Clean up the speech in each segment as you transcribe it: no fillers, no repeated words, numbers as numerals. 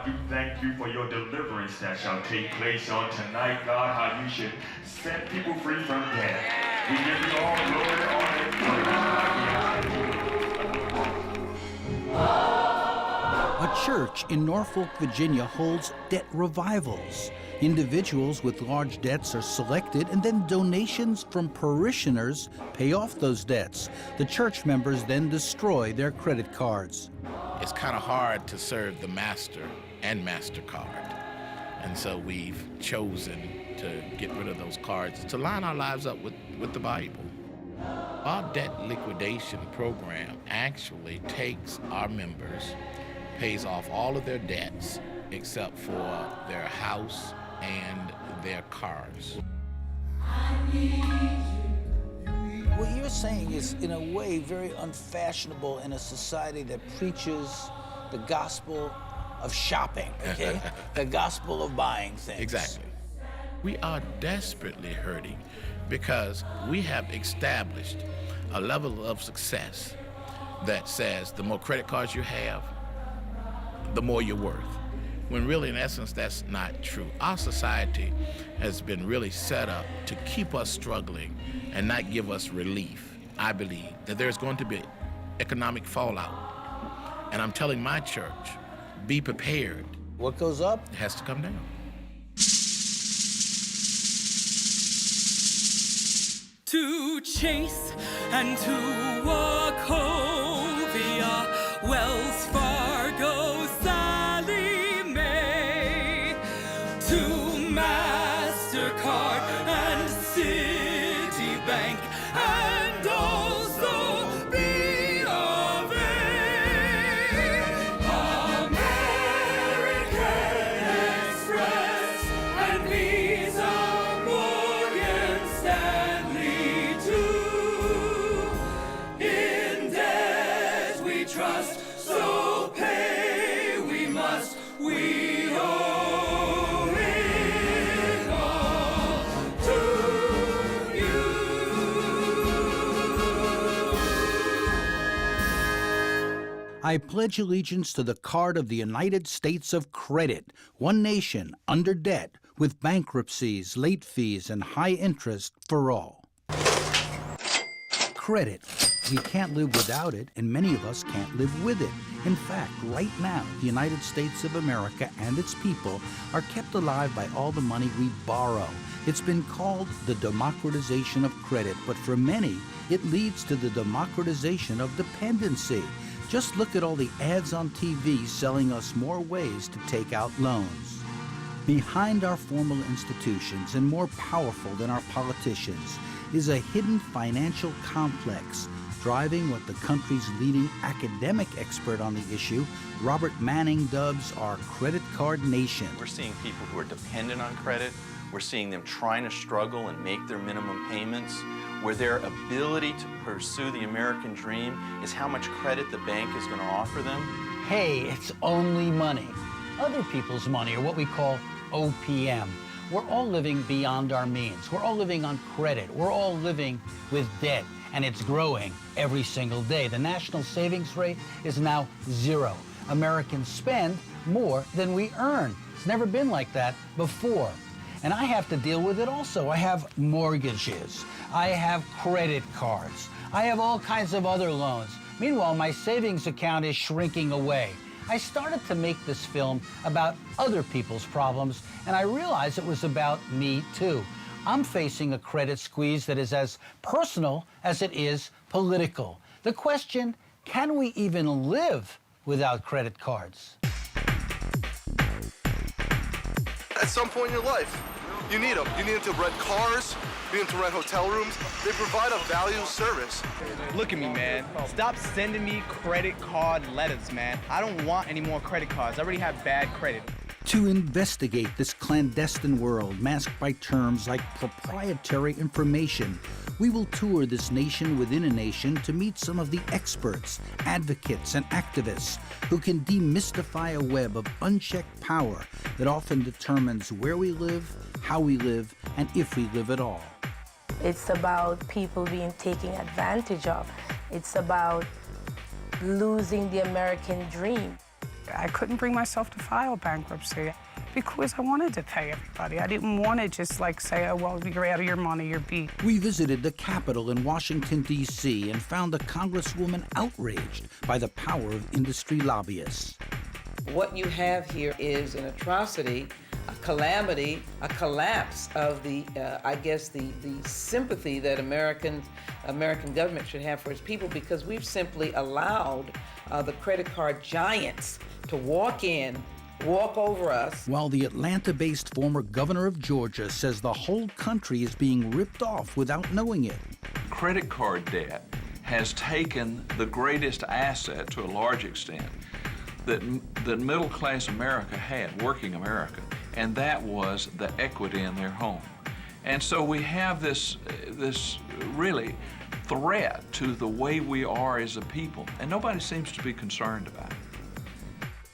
do thank you for your deliverance that shall take place on tonight, God, how you should set people free from death. We give you all glory, honor, and praise. A church in Norfolk, Virginia holds debt revivals. Individuals with large debts are selected, and then donations from parishioners pay off those debts. The church members then destroy their credit cards. It's kind of hard to serve the Master and MasterCard. And so we've chosen to get rid of those cards to line our lives up with the Bible. Our debt liquidation program actually takes our members, pays off all of their debts except for their house and their cars. What you're saying is, in a way, very unfashionable in a society that preaches the gospel of shopping, okay? The gospel of buying things. Exactly. We are desperately hurting because we have established a level of success that says the more credit cards you have, the more you're worth. When really, in essence, that's not true. Our society has been really set up to keep us struggling and not give us relief. I believe that there's going to be economic fallout. And I'm telling my church, be prepared. What goes up? It has to come down. To Chase and to Wachovia, Wells Fargo, Sally Mae, to MasterCard and Citibank, and also B of A. American Express and Visa, Morgan Stanley too. In debt we trust, so pay we must. We owe it all to you. I pledge allegiance to the card of the United States of Credit, one nation under debt, with bankruptcies, late fees, and high interest for all. Credit. We can't live without it, and many of us can't live with it. In fact, right now, the United States of America and its people are kept alive by all the money we borrow. It's been called the democratization of credit, but for many, it leads to the democratization of dependency. Just look at all the ads on TV selling us more ways to take out loans. Behind our formal institutions, and more powerful than our politicians, is a hidden financial complex driving what the country's leading academic expert on the issue, Robert Manning, dubs our credit card nation. We're seeing people who are dependent on credit. We're seeing them trying to struggle and make their minimum payments, where their ability to pursue the American dream is how much credit the bank is going to offer them. Hey, it's only money. Other people's money, or what we call OPM. We're all living beyond our means. We're all living on credit. We're all living with debt, and it's growing every single day. The national savings rate is now 0. Americans spend more than we earn. It's never been like that before. And I have to deal with it also. I have mortgages. I have credit cards. I have all kinds of other loans. Meanwhile, my savings account is shrinking away. I started to make this film about other people's problems, and I realized it was about me too. I'm facing a credit squeeze that is as personal as it is political. The question, can we even live without credit cards? At some point in your life, you need them. You need them to rent cars, you need them to rent hotel rooms. They provide a valuable service. Look at me, man. Stop sending me credit card letters, man. I don't want any more credit cards. I already have bad credit. To investigate this clandestine world masked by terms like proprietary information, we will tour this nation within a nation to meet some of the experts, advocates, and activists who can demystify a web of unchecked power that often determines where we live, how we live, and if we live at all. It's about people being taken advantage of. It's about losing the American dream. I couldn't bring myself to file bankruptcy because I wanted to pay everybody. I didn't want to just like say, oh, well, you're out of your money, you're beat. We visited the Capitol in Washington, D.C. and found a congresswoman outraged by the power of industry lobbyists. What you have here is an atrocity, a calamity, a collapse of the, I guess, the sympathy that American government should have for its people, because we've simply allowed the credit card giants to walk over us. While the Atlanta-based former governor of Georgia says the whole country is being ripped off without knowing it. Credit card debt has taken the greatest asset, to a large extent, that middle-class America had, working America, and that was the equity in their home. And so we have this really threat to the way we are as a people, and nobody seems to be concerned about it.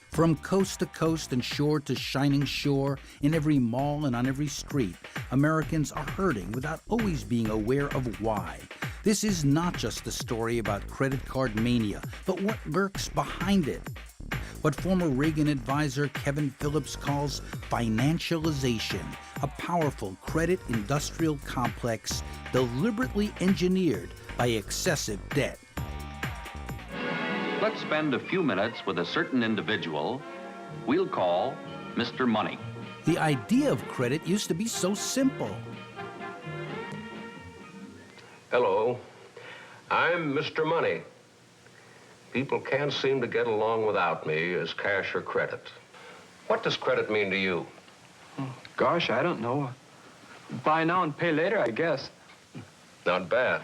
From coast to coast and shore to shining shore, in every mall and on every street, Americans are hurting without always being aware of why. This is not just a story about credit card mania, but what lurks behind it. What former Reagan advisor Kevin Phillips calls financialization, a powerful credit industrial complex deliberately engineered by excessive debt. Let's spend a few minutes with a certain individual we'll call Mr. Money. The idea of credit used to be so simple. Hello, I'm Mr. Money. People can't seem to get along without me as cash or credit. What does credit mean to you? Gosh, I don't know. Buy now and pay later, I guess. Not bad.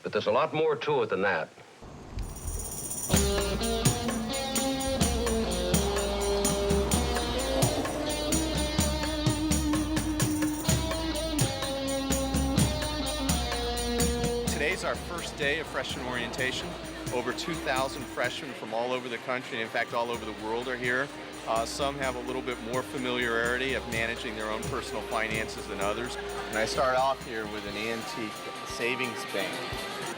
But there's a lot more to it than that. Today's our first day of freshman orientation. Over 2,000 freshmen from all over the country, and in fact all over the world, are here. Some have a little bit more familiarity of managing their own personal finances than others. And I start off here with an antique savings bank.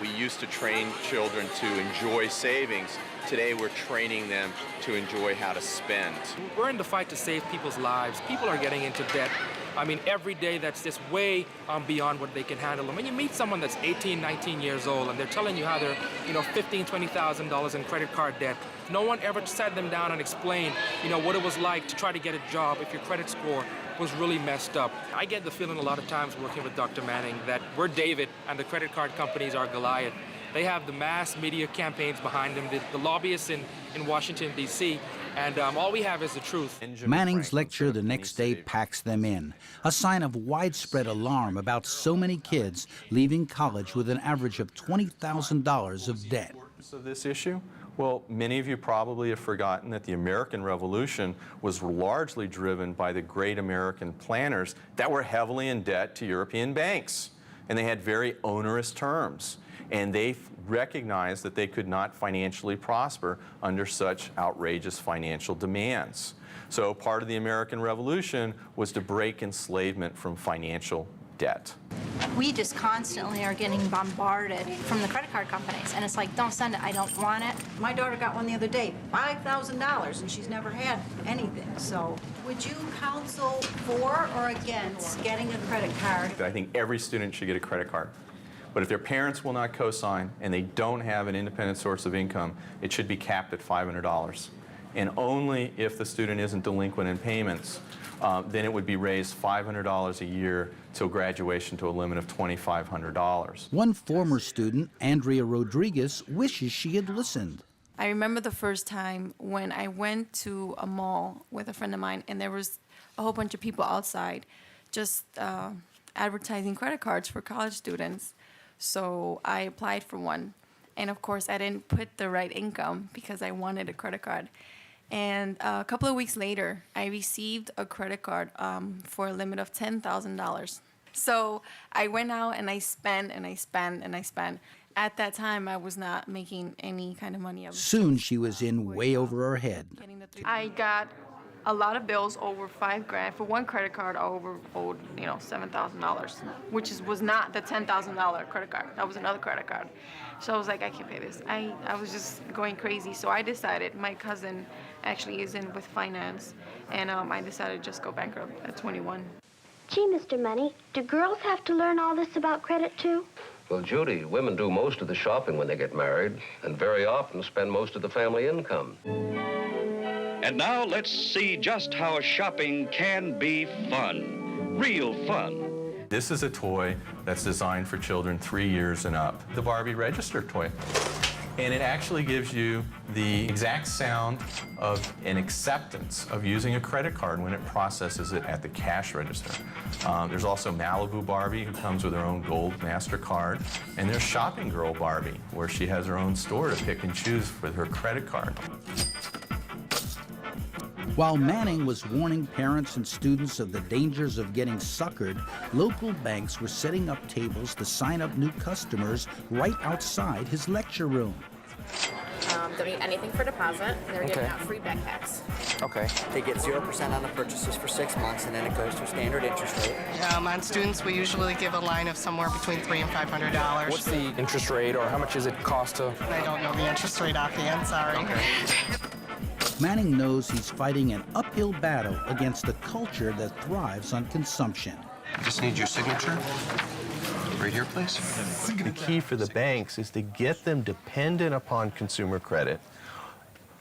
We used to train children to enjoy savings. Today we're training them to enjoy how to spend. We're in the fight to save people's lives. People are getting into debt. I mean, every day that's just way beyond what they can handle. When you meet someone that's 18, 19 years old and they're telling you how they're, $15,000, $20,000 in credit card debt, no one ever sat them down and explained, what it was like to try to get a job if your credit score was really messed up. I get the feeling a lot of times working with Dr. Manning that we're David and the credit card companies are Goliath. They have the mass media campaigns behind them, the lobbyists in Washington, D.C., and all we have is the truth. Manning's lecture the next day packs them in, a sign of widespread alarm about so many kids leaving college with an average of $20,000 of debt. Of this issue? Well, many of you probably have forgotten that the American Revolution was largely driven by the great American planners that were heavily in debt to European banks, and they had very onerous terms. And they recognized that they could not financially prosper under such outrageous financial demands. So part of the American Revolution was to break enslavement from financial debt. We just constantly are getting bombarded from the credit card companies, and it's like, don't send it, I don't want it. My daughter got one the other day, $5,000, and she's never had anything. So would you counsel for or against getting a credit card? I think every student should get a credit card. But if their parents will not co-sign and they don't have an independent source of income, it should be capped at $500. And only if the student isn't delinquent in payments, then it would be raised $500 a year till graduation to a limit of $2,500. One former student, Andrea Rodriguez, wishes she had listened. I remember the first time when I went to a mall with a friend of mine, and there was a whole bunch of people outside just advertising credit cards for college students. So I applied for one. And of course, I didn't put the right income because I wanted a credit card. And a couple of weeks later, I received a credit card for a limit of $10,000. So I went out and I spent and I spent and I spent. At that time, I was not making any kind of money. Soon she was in way over her head. I got a lot of bills over $5,000. For one credit card, I owed, $7,000, which was not the $10,000 credit card. That was another credit card. So I was like, I can't pay this. I was just going crazy. So I decided, my cousin actually is in with finance, and I decided to just go bankrupt at 21. Gee, Mr. Money, do girls have to learn all this about credit, too? Well, Judy, women do most of the shopping when they get married, and very often spend most of the family income. And now let's see just how shopping can be fun. Real fun. This is a toy that's designed for children 3 years and up. The Barbie Register toy. And it actually gives you the exact sound of an acceptance of using a credit card when it processes it at the cash register. There's also Malibu Barbie, who comes with her own gold MasterCard. And there's Shopping Girl Barbie, where she has her own store to pick and choose with her credit card. While Manning was warning parents and students of the dangers of getting suckered, local banks were setting up tables to sign up new customers right outside his lecture room. They'll need anything for deposit. They're giving out free backpacks. Okay. They get 0% on the purchases for 6 months, and then it goes to standard interest rate. On students, we usually give a line of somewhere between $300 and $500. What's the interest rate, or how much does it cost to? I don't know the interest rate offhand, sorry. Okay. Manning knows he's fighting an uphill battle against a culture that thrives on consumption. Just need your signature. Right here, please. The key for the banks is to get them dependent upon consumer credit,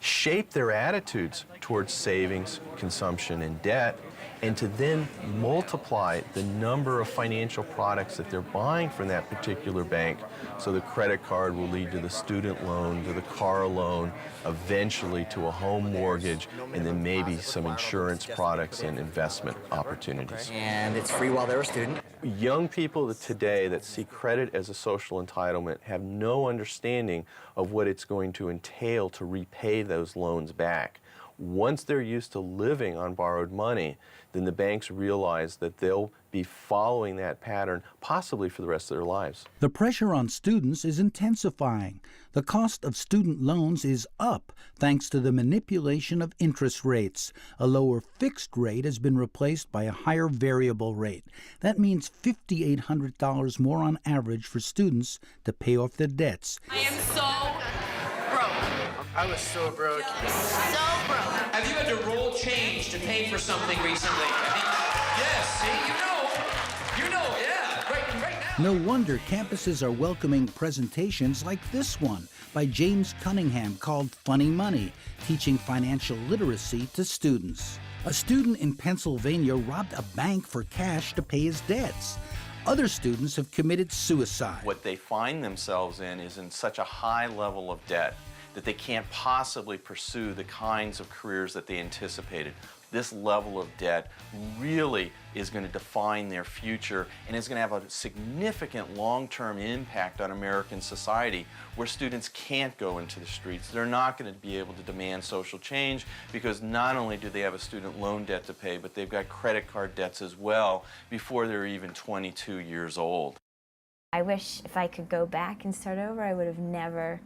shape their attitudes towards savings, consumption, and debt, and to then multiply the number of financial products that they're buying from that particular bank. So the credit card will lead to the student loan, to the car loan, eventually to a home mortgage, and then maybe some insurance products and investment opportunities. And it's free while they're a student. Young people today that see credit as a social entitlement have no understanding of what it's going to entail to repay those loans back. Once they're used to living on borrowed money, then the banks realize that they'll be following that pattern possibly for the rest of their lives. The pressure on students is intensifying. The cost of student loans is up thanks to the manipulation of interest rates. A lower fixed rate has been replaced by a higher variable rate. That means $5,800 more on average for students to pay off their debts. I am so broke. I was so broke. So broke. Have you had to roll change to pay for something recently? Yes, see, yeah, right now. No wonder campuses are welcoming presentations like this one by James Cunningham called Funny Money, teaching financial literacy to students. A student in Pennsylvania robbed a bank for cash to pay his debts. Other students have committed suicide. What they find themselves in is in such a high level of debt that they can't possibly pursue the kinds of careers that they anticipated. This level of debt really is going to define their future and is going to have a significant long-term impact on American society, where students can't go into the streets. They're not going to be able to demand social change because not only do they have a student loan debt to pay, but they've got credit card debts as well before they're even 22 years old. I wish if I could go back and start over, I would have never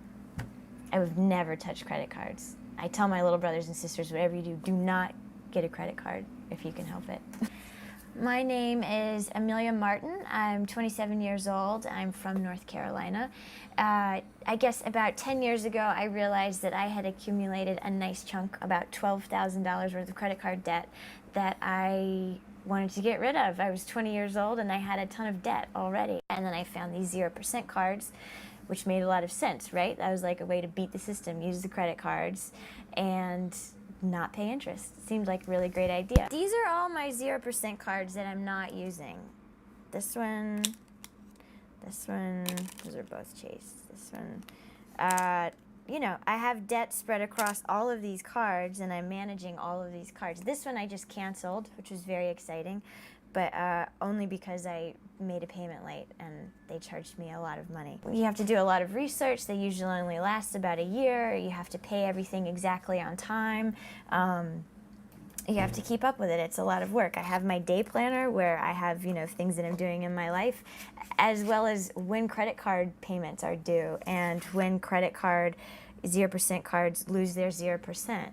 touched credit cards. I tell my little brothers and sisters, whatever you do not get a credit card if you can help it. My name is Amelia Martin. I'm 27 years old. I'm from North Carolina. I guess about 10 years ago, I realized that I had accumulated a nice chunk, about $12,000 worth of credit card debt that I wanted to get rid of. I was 20 years old and I had a ton of debt already. And then I found these 0% cards, which made a lot of sense, right? That was like a way to beat the system, use the credit cards, and not pay interest. It seemed like a really great idea. These are all my 0% cards that I'm not using. This one, those are both Chase. This one, I have debt spread across all of these cards and I'm managing all of these cards. This one I just canceled, which was very exciting, but only because I made a payment late and they charged me a lot of money. You have to do a lot of research. They usually only last about a year. You have to pay everything exactly on time. You have to keep up with it. It's a lot of work. I have my day planner where I have, things that I'm doing in my life, as well as when credit card payments are due and when credit card 0% cards lose their 0%.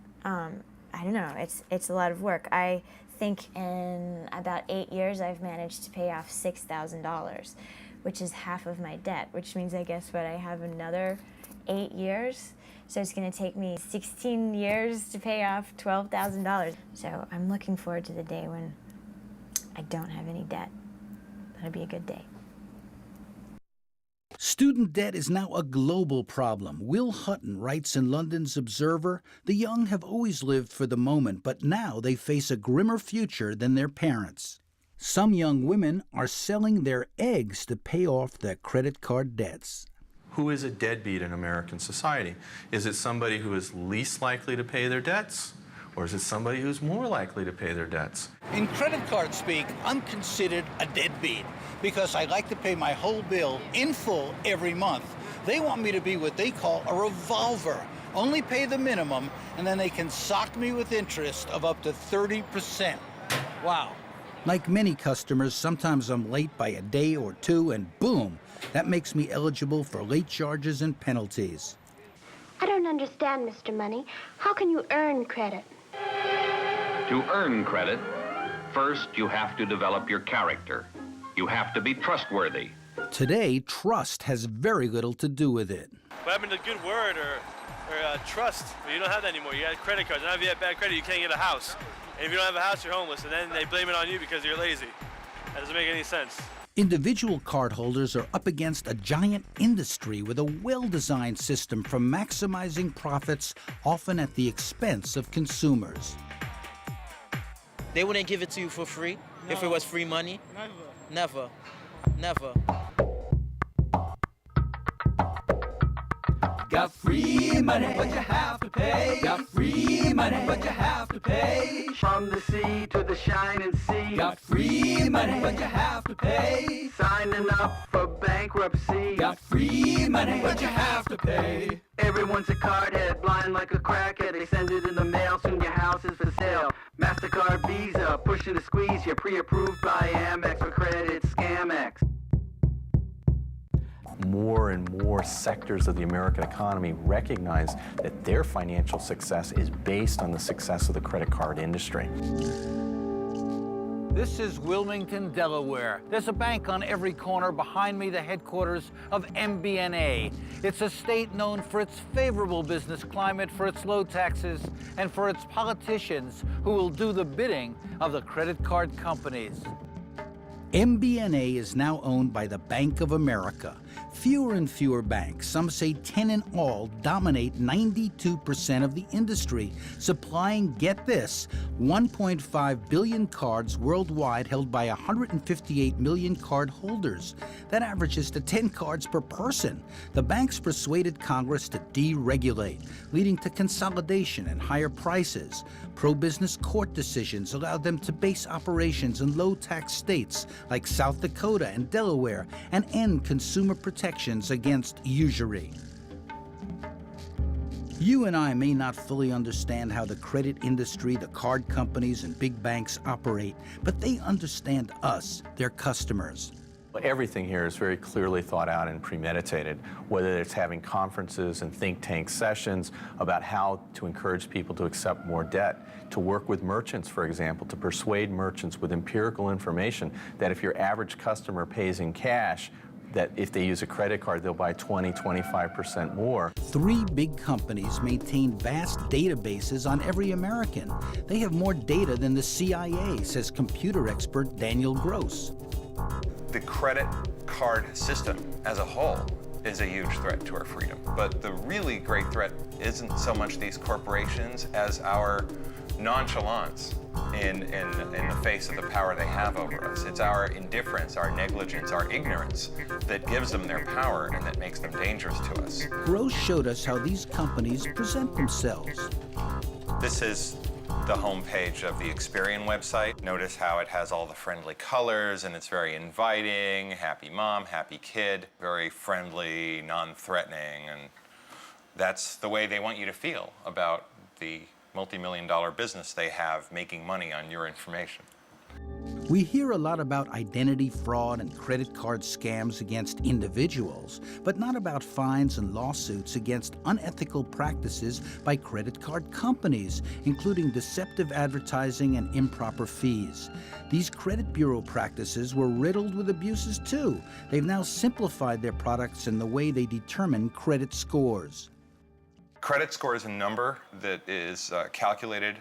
I I don't know, it's a lot of work. I think in about 8 years I've managed to pay off $6,000, which is half of my debt, which means I guess what, I have another 8 years. So it's going to take me 16 years to pay off $12,000. So I'm looking forward to the day when I don't have any debt. That'll be a good day. Student debt is now a global problem. Will Hutton writes in London's Observer, the young have always lived for the moment, but now they face a grimmer future than their parents. Some young women are selling their eggs to pay off their credit card debts. Who is a deadbeat in American society? Is it somebody who is least likely to pay their debts? Or is it somebody who's more likely to pay their debts? In credit card speak, I'm considered a deadbeat because I like to pay my whole bill in full every month. They want me to be what they call a revolver, only pay the minimum, and then they can sock me with interest of up to 30%. Wow. Like many customers, sometimes I'm late by a day or two, and boom, that makes me eligible for late charges and penalties. I don't understand, Mr. Money. How can you earn credit? To earn credit, first you have to develop your character. You have to be trustworthy. Today, trust has very little to do with it. What happened to good word or trust? Well, you don't have that anymore. You got credit cards. Now if you have bad credit, you can't get a house. And if you don't have a house, you're homeless. And then they blame it on you because you're lazy. That doesn't make any sense. Individual cardholders are up against a giant industry with a well-designed system for maximizing profits, often at the expense of consumers. They wouldn't give it to you for free if it was free money? Never. Never. Got free money, but you have to pay. Got free money, but you have to pay. From the sea to the shining sea. Got free money, but you have to pay. Signing up for bankruptcy. Got free money, but you have to pay. Everyone's a cardhead, blind like a crackhead. They send it in the mail, soon your house is for sale. MasterCard, Visa, pushing to squeeze. You're pre-approved by Amex for credit, Scamex. More and more sectors of the American economy recognize that their financial success is based on the success of the credit card industry. This is Wilmington, Delaware. There's a bank on every corner. Behind me, the headquarters of MBNA. It's a state known for its favorable business climate, for its low taxes, and for its politicians who will do the bidding of the credit card companies. MBNA is now owned by the Bank of America. Fewer and fewer banks, some say 10 in all, dominate 92% of the industry, supplying, get this, 1.5 billion cards worldwide held by 158 million card holders. That averages to 10 cards per person. The banks persuaded Congress to deregulate, leading to consolidation and higher prices. Pro-business court decisions allowed them to base operations in low-tax states like South Dakota and Delaware and end consumer protections against usury. You and I may not fully understand how the credit industry, the card companies, and big banks operate, but they understand us, their customers. Everything here is very clearly thought out and premeditated, whether it's having conferences and think tank sessions about how to encourage people to accept more debt, to work with merchants, for example, to persuade merchants with empirical information that if your average customer pays in cash, that if they use a credit card, they'll buy 20–25% more. 3 big companies maintain vast databases on every American. They have more data than the CIA, says computer expert Daniel Gross. The credit card system as a whole is a huge threat to our freedom. But the really great threat isn't so much these corporations as our nonchalance in the face of the power they have over us. It's our indifference, our negligence, our ignorance that gives them their power and that makes them dangerous to us. Gross showed us how these companies present themselves. This is the homepage of the Experian website. Notice how it has all the friendly colors and it's very inviting, happy mom, happy kid, very friendly, non-threatening, and that's the way they want you to feel about the multi-million-dollar business they have making money on your information. We hear a lot about identity fraud and credit card scams against individuals, but not about fines and lawsuits against unethical practices by credit card companies, including deceptive advertising and improper fees. These credit bureau practices were riddled with abuses too. They've now simplified their products and the way they determine credit scores. Credit score is a number that is calculated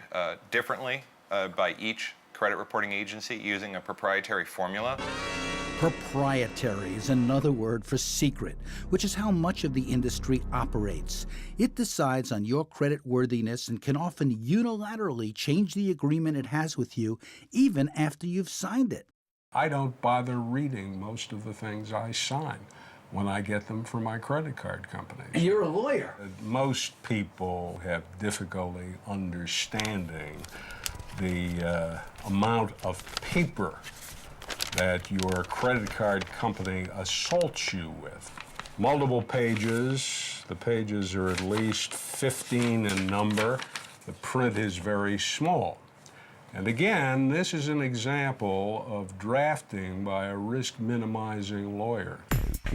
differently by each credit reporting agency using a proprietary formula. Proprietary is another word for secret, which is how much of the industry operates. It decides on your credit worthiness and can often unilaterally change the agreement it has with you even after you've signed it. I don't bother reading most of the things I sign when I get them from my credit card companies. You're a lawyer. Most people have difficulty understanding the amount of paper that your credit card company assaults you with. Multiple pages. The pages are at least 15 in number. The print is very small. And again, this is an example of drafting by a risk-minimizing lawyer.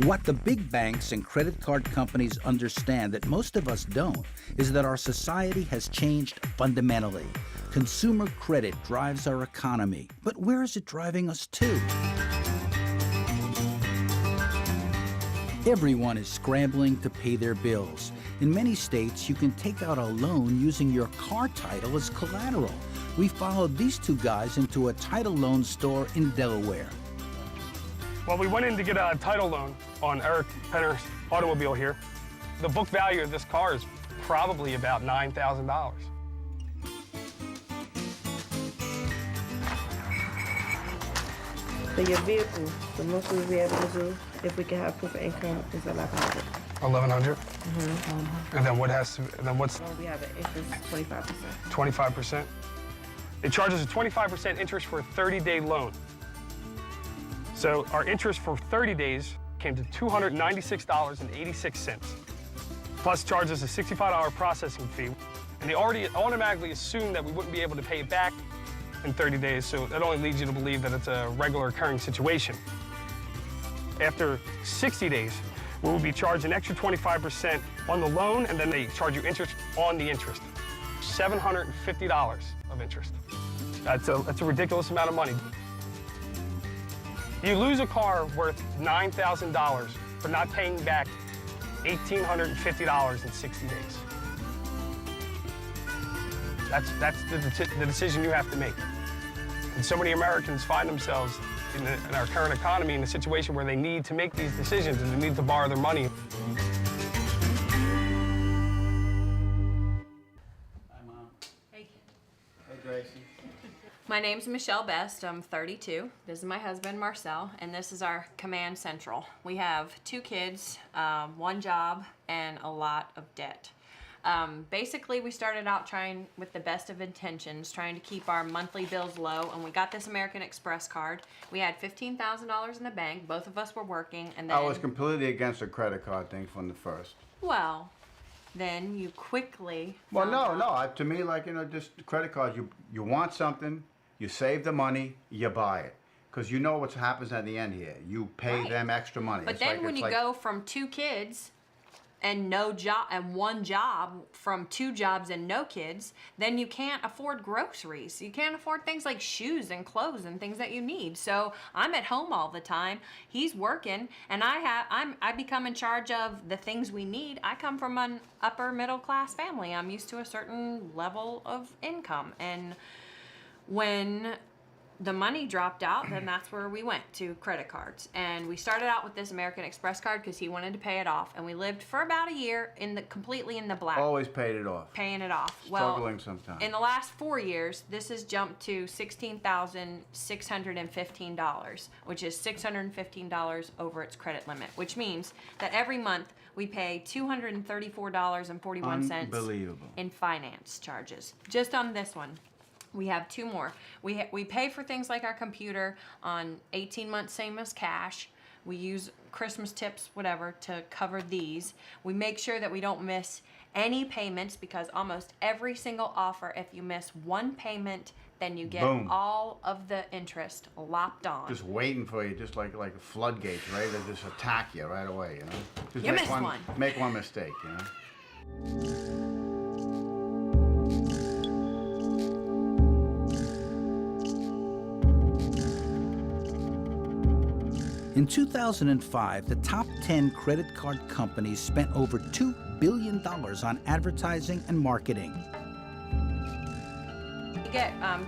What the big banks and credit card companies understand that most of us don't is that our society has changed fundamentally. Consumer credit drives our economy, but where is it driving us to? Everyone is scrambling to pay their bills. In many states, you can take out a loan using your car title as collateral. We followed these two guys into a title loan store in Delaware. Well, we went in to get a title loan on Eric Penner's automobile here. The book value of this car is probably about $9,000. For your vehicle, the most we'll be able to do, if we can have proof of income, is $1,100. $1,100? Mm-hmm. And then what has to, then what's? Well, we have an interest 25%. 25%? It charges a 25% interest for a 30-day loan. So our interest for 30 days came to $296.86, plus charges a $65 processing fee. And they already automatically assumed that we wouldn't be able to pay it back in 30 days, so that only leads you to believe that it's a regular occurring situation. After 60 days, we will be charged an extra 25% on the loan, and then they charge you interest on the interest. $750 of interest. That's a ridiculous amount of money. You lose a car worth $9,000 for not paying back $1,850 in 60 days. That's the decision you have to make. And so many Americans find themselves in our current economy in a situation where they need to make these decisions and they need to borrow their money. Hi, Mom. Hey. Hey, Gracie. My name's Michelle Best. I'm 32. This is my husband, Marcel, and this is our command central. We have 2 kids, 1 job, and a lot of debt. Basically, we started out trying with the best of intentions, trying to keep our monthly bills low, and we got this American Express card. We had $15,000 in the bank. Both of us were working, and then... I was completely against the credit card thing from the first. Well, then you quickly... Well, no. To me, like, you know, just credit cards, you want something, you save the money, you buy it. Because you know what happens at the end here. You pay them extra money. But then when you go from 2 kids... and no job and 1 job from 2 jobs and no kids, then you can't afford groceries. You can't afford things like shoes and clothes and things that you need. So I'm at home all the time. He's working, and I become in charge of the things we need. I come from an upper middle class family. I'm used to a certain level of income, and when the money dropped out, then that's where we went to credit cards. And we started out with this American Express card because he wanted to pay it off. And we lived for about a year completely in the black. Always paid it off. Paying it off. Struggling sometimes. In the last 4 years, this has jumped to $16,615, which is $615 over its credit limit, which means that every month we pay $234.41 in finance charges. Just on this one. We have 2 more. We pay for things like our computer on 18 months, same as cash. We use Christmas tips, whatever, to cover these. We make sure that we don't miss any payments, because almost every single offer, if you miss one payment, then you get Boom. all of the interest lopped on. Just waiting for you, just like floodgates, right? They just attack you right away, you know? Just You make missed one. Make one mistake, you know? In 2005, the top 10 credit card companies spent over $2 billion on advertising and marketing.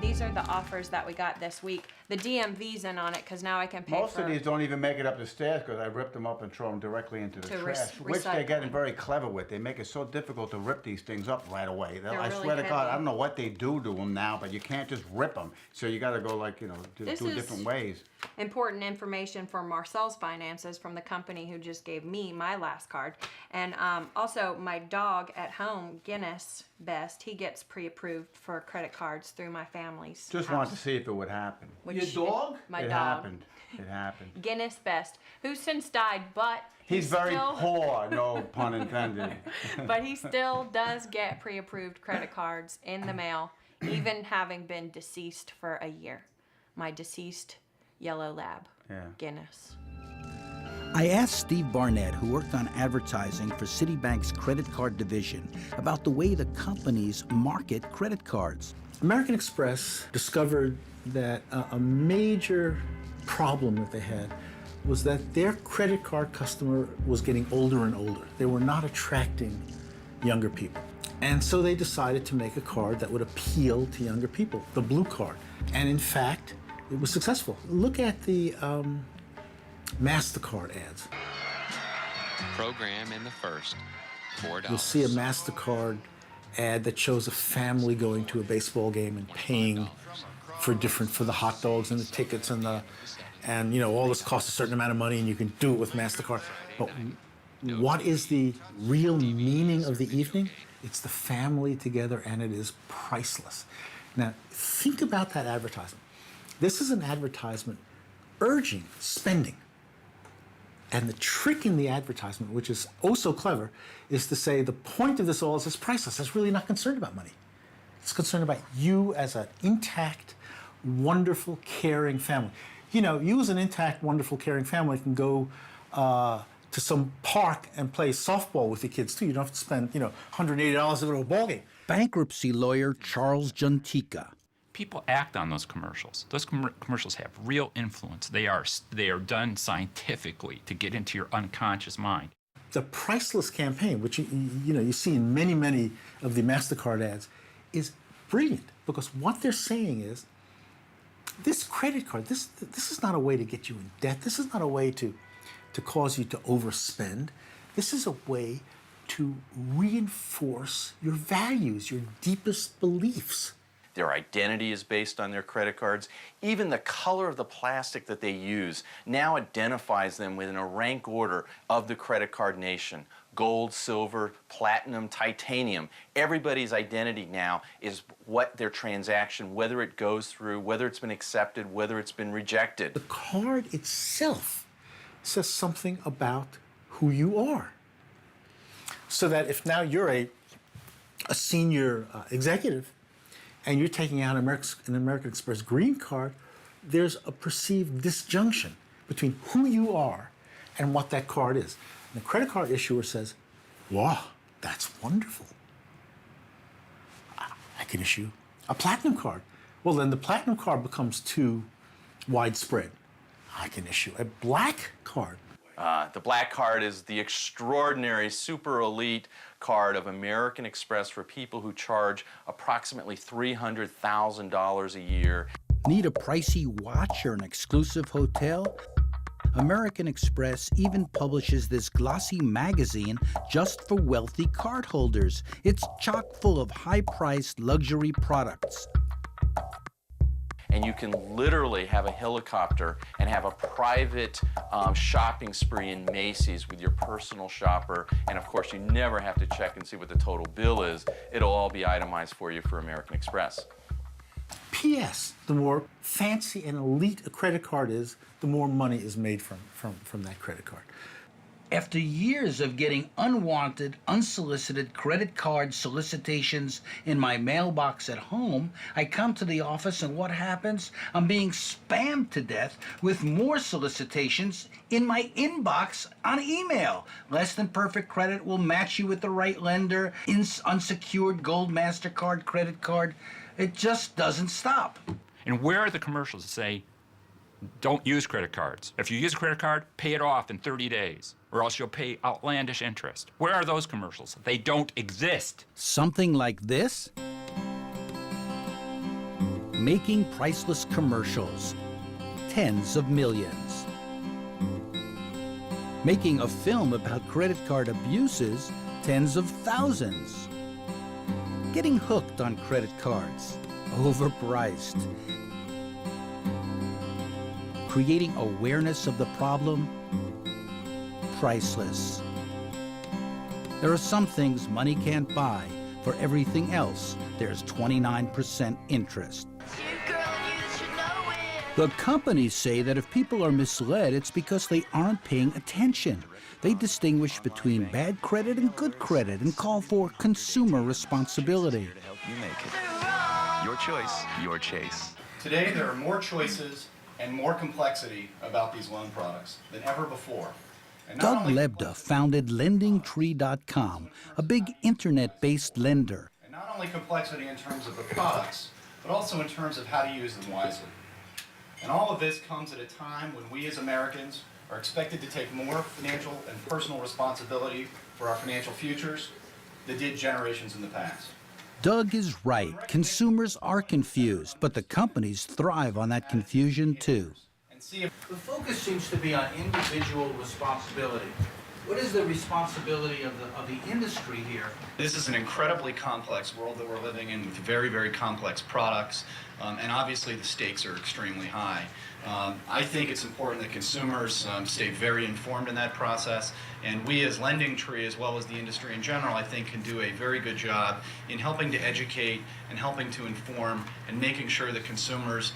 These are the offers that we got this week. The DMV's in on it because now I can pay Most for... of these don't even make it up the stairs because I ripped them up and throw them directly into the To trash, which they're recycle. getting very clever with. They make it so difficult to rip these things up right away. They're I really swear to God, heavy. I don't know what they do to them now, but you can't just rip them. So you got to go like, you know, This do is- different ways. Important information for Marcel's finances from the company who just gave me my last card. And also my dog at home, Guinness Best, he gets pre-approved for credit cards through my family's Just house. wanted to see if it would happen. Which- My it dog. happened. It happened. Guinness Best, who since died, but He's very still, poor, no pun intended. but he still does get pre-approved credit cards in the mail, even having been deceased for a year. My deceased yellow lab, Yeah. Guinness. I asked Steve Barnett, who worked on advertising for Citibank's credit card division, about the way the companies market credit cards. American Express discovered that a major problem that they had was that their credit card customer was getting older and older. They were not attracting younger people. And so they decided to make a card that would appeal to younger people, the Blue Card. And in fact, it was successful. Look at the MasterCard ads. Program in the first, $4. You'll see a MasterCard ad that shows a family going to a baseball game and paying for the hot dogs and the tickets and you know, all this costs a certain amount of money and you can do it with MasterCard. But what is the real meaning of the evening? It's the family together and it is priceless. Now, think about that advertisement. This is an advertisement urging spending. And the trick in the advertisement, which is oh so clever, is to say the point of this all is it's priceless. It's really not concerned about money. It's concerned about you as an intact, wonderful, caring family. You know, you as an intact, wonderful, caring family can go to some park and play softball with your kids too. You don't have to spend, you know, $180 to go to a ball game. Bankruptcy lawyer Charles Juntica. People act on those commercials. Those commercials have real influence. They are done scientifically to get into your unconscious mind. The priceless campaign, which you see in many of the MasterCard ads, is brilliant because what they're saying is this credit card, this is not a way to get you in debt. This is not a way to cause you to overspend. This is a way to reinforce your values, your deepest beliefs. Their identity is based on their credit cards. Even the color of the plastic that they use now identifies them within a rank order of the credit card nation. Gold, silver, platinum, titanium. Everybody's identity now is what their transaction, whether it goes through, whether it's been accepted, whether it's been rejected. The card itself says something about who you are. So that if now you're a senior executive and you're taking out an American Express green card, there's a perceived disjunction between who you are and what that card is. And the credit card issuer says, wow, that's wonderful. I can issue a platinum card. Well, then the platinum card becomes too widespread. I can issue a black card. The black card is the extraordinary, super elite card of American Express for people who charge approximately $300,000 a year. Need a pricey watch or an exclusive hotel? American Express even publishes this glossy magazine just for wealthy cardholders. It's chock full of high-priced luxury products. And you can literally have a helicopter and have a private shopping spree in Macy's with your personal shopper. And of course, you never have to check and see what the total bill is. It'll all be itemized for you for American Express. P.S. The more fancy and elite a credit card is, the more money is made from that credit card. After years of getting unwanted, unsolicited credit card solicitations in my mailbox at home, I come to the office and what happens? I'm being spammed to death with more solicitations in my inbox on email. Less than perfect credit will match you with the right lender, unsecured gold MasterCard credit card. It just doesn't stop. And where are the commercials that say, don't use credit cards? If you use a credit card, pay it off in 30 days, or else you'll pay outlandish interest. Where are those commercials? They don't exist. Something like this? Making priceless commercials. Tens of millions. Making a film about credit card abuses. Tens of thousands. Getting hooked on credit cards. Overpriced. Creating awareness of the problem, priceless. There are some things money can't buy. For everything else, there's 29% interest. The companies say that if people are misled, it's because they aren't paying attention. They distinguish between bad credit and good credit and call for consumer responsibility. To help you make it. Your choice, your chase. Today, there are more choices and more complexity about these loan products than ever before. And Doug Lebda founded LendingTree.com, a big internet-based lender. And not only complexity in terms of the products, but also in terms of how to use them wisely. And all of this comes at a time when we as Americans are expected to take more financial and personal responsibility for our financial futures than did generations in the past. Doug is right. Consumers are confused, but the companies thrive on that confusion too. The focus seems to be on individual responsibility. What is the responsibility of the industry here? This is an incredibly complex world that we're living in with very, very complex products, and obviously the stakes are extremely high. I think it's important that consumers stay very informed in that process, and we as LendingTree, as well as the industry in general, I think can do a very good job in helping to educate and helping to inform and making sure that consumers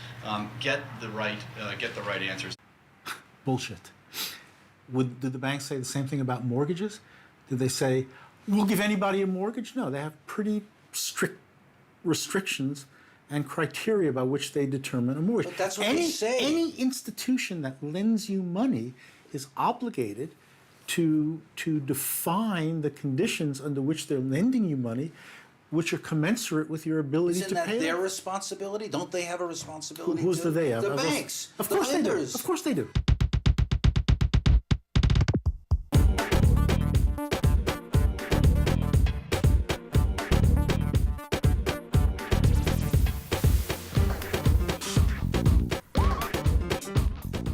get the right answers. Bullshit. Did the banks say the same thing about mortgages? Did they say, we'll give anybody a mortgage? No, they have pretty strict restrictions and criteria by which they determine a mortgage. But that's what they say. Any institution that lends you money is obligated to define the conditions under which they're lending you money, which are commensurate with your ability Isn't to that pay. their responsibility? Don't they have a responsibility? Who's the they? The banks. Of course they do. lenders. Of course they do.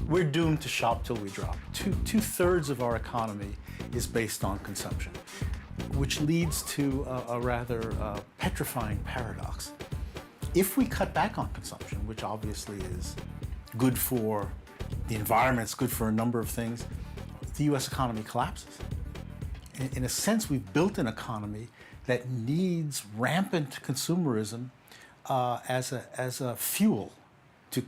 We're doomed to shop till we drop. Two-thirds of our economy is based on consumption, which leads to a rather petrifying paradox. If we cut back on consumption, which obviously is good for the environment, it's good for a number of things, the U.S. economy collapses. In a sense, we've built an economy that needs rampant consumerism as a fuel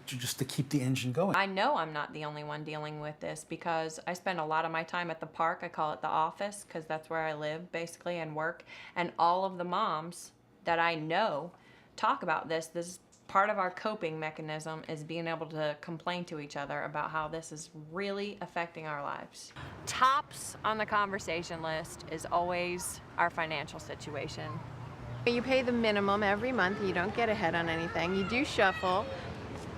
just to keep the engine going. I know I'm not the only one dealing with this because I spend a lot of my time at the park. I call it the office because that's where I live basically and work. And all of the moms that I know talk about this. This is part of our coping mechanism is being able to complain to each other about how this is really affecting our lives. Tops on the conversation list is always our financial situation. You pay the minimum every month. You don't get ahead on anything. You do shuffle.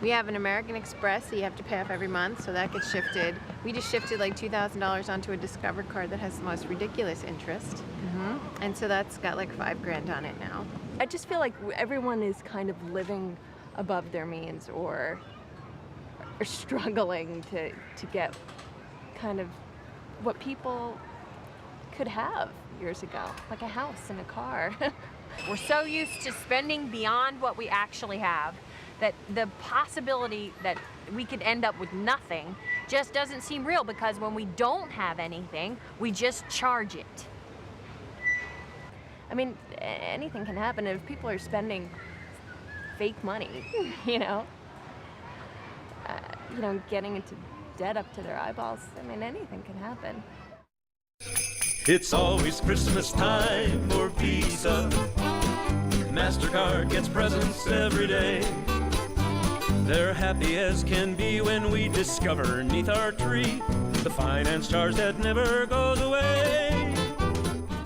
We have an American Express that you have to pay off every month, so that gets shifted. We just shifted like $2,000 onto a Discover card that has the most ridiculous interest. And so that's got like $5 grand on it now. I just feel like everyone is kind of living above their means or struggling to get kind of what people could have years ago, like a house and a car. We're so used to spending beyond what we actually have that the possibility that we could end up with nothing just doesn't seem real because when we don't have anything, we just charge it. I mean, anything can happen if people are spending fake money, getting into debt up to their eyeballs. I mean, anything can happen. It's always Christmas time for Visa. MasterCard gets presents every day. They're happy as can be when we discover 'neath our tree the finance charge that never goes away.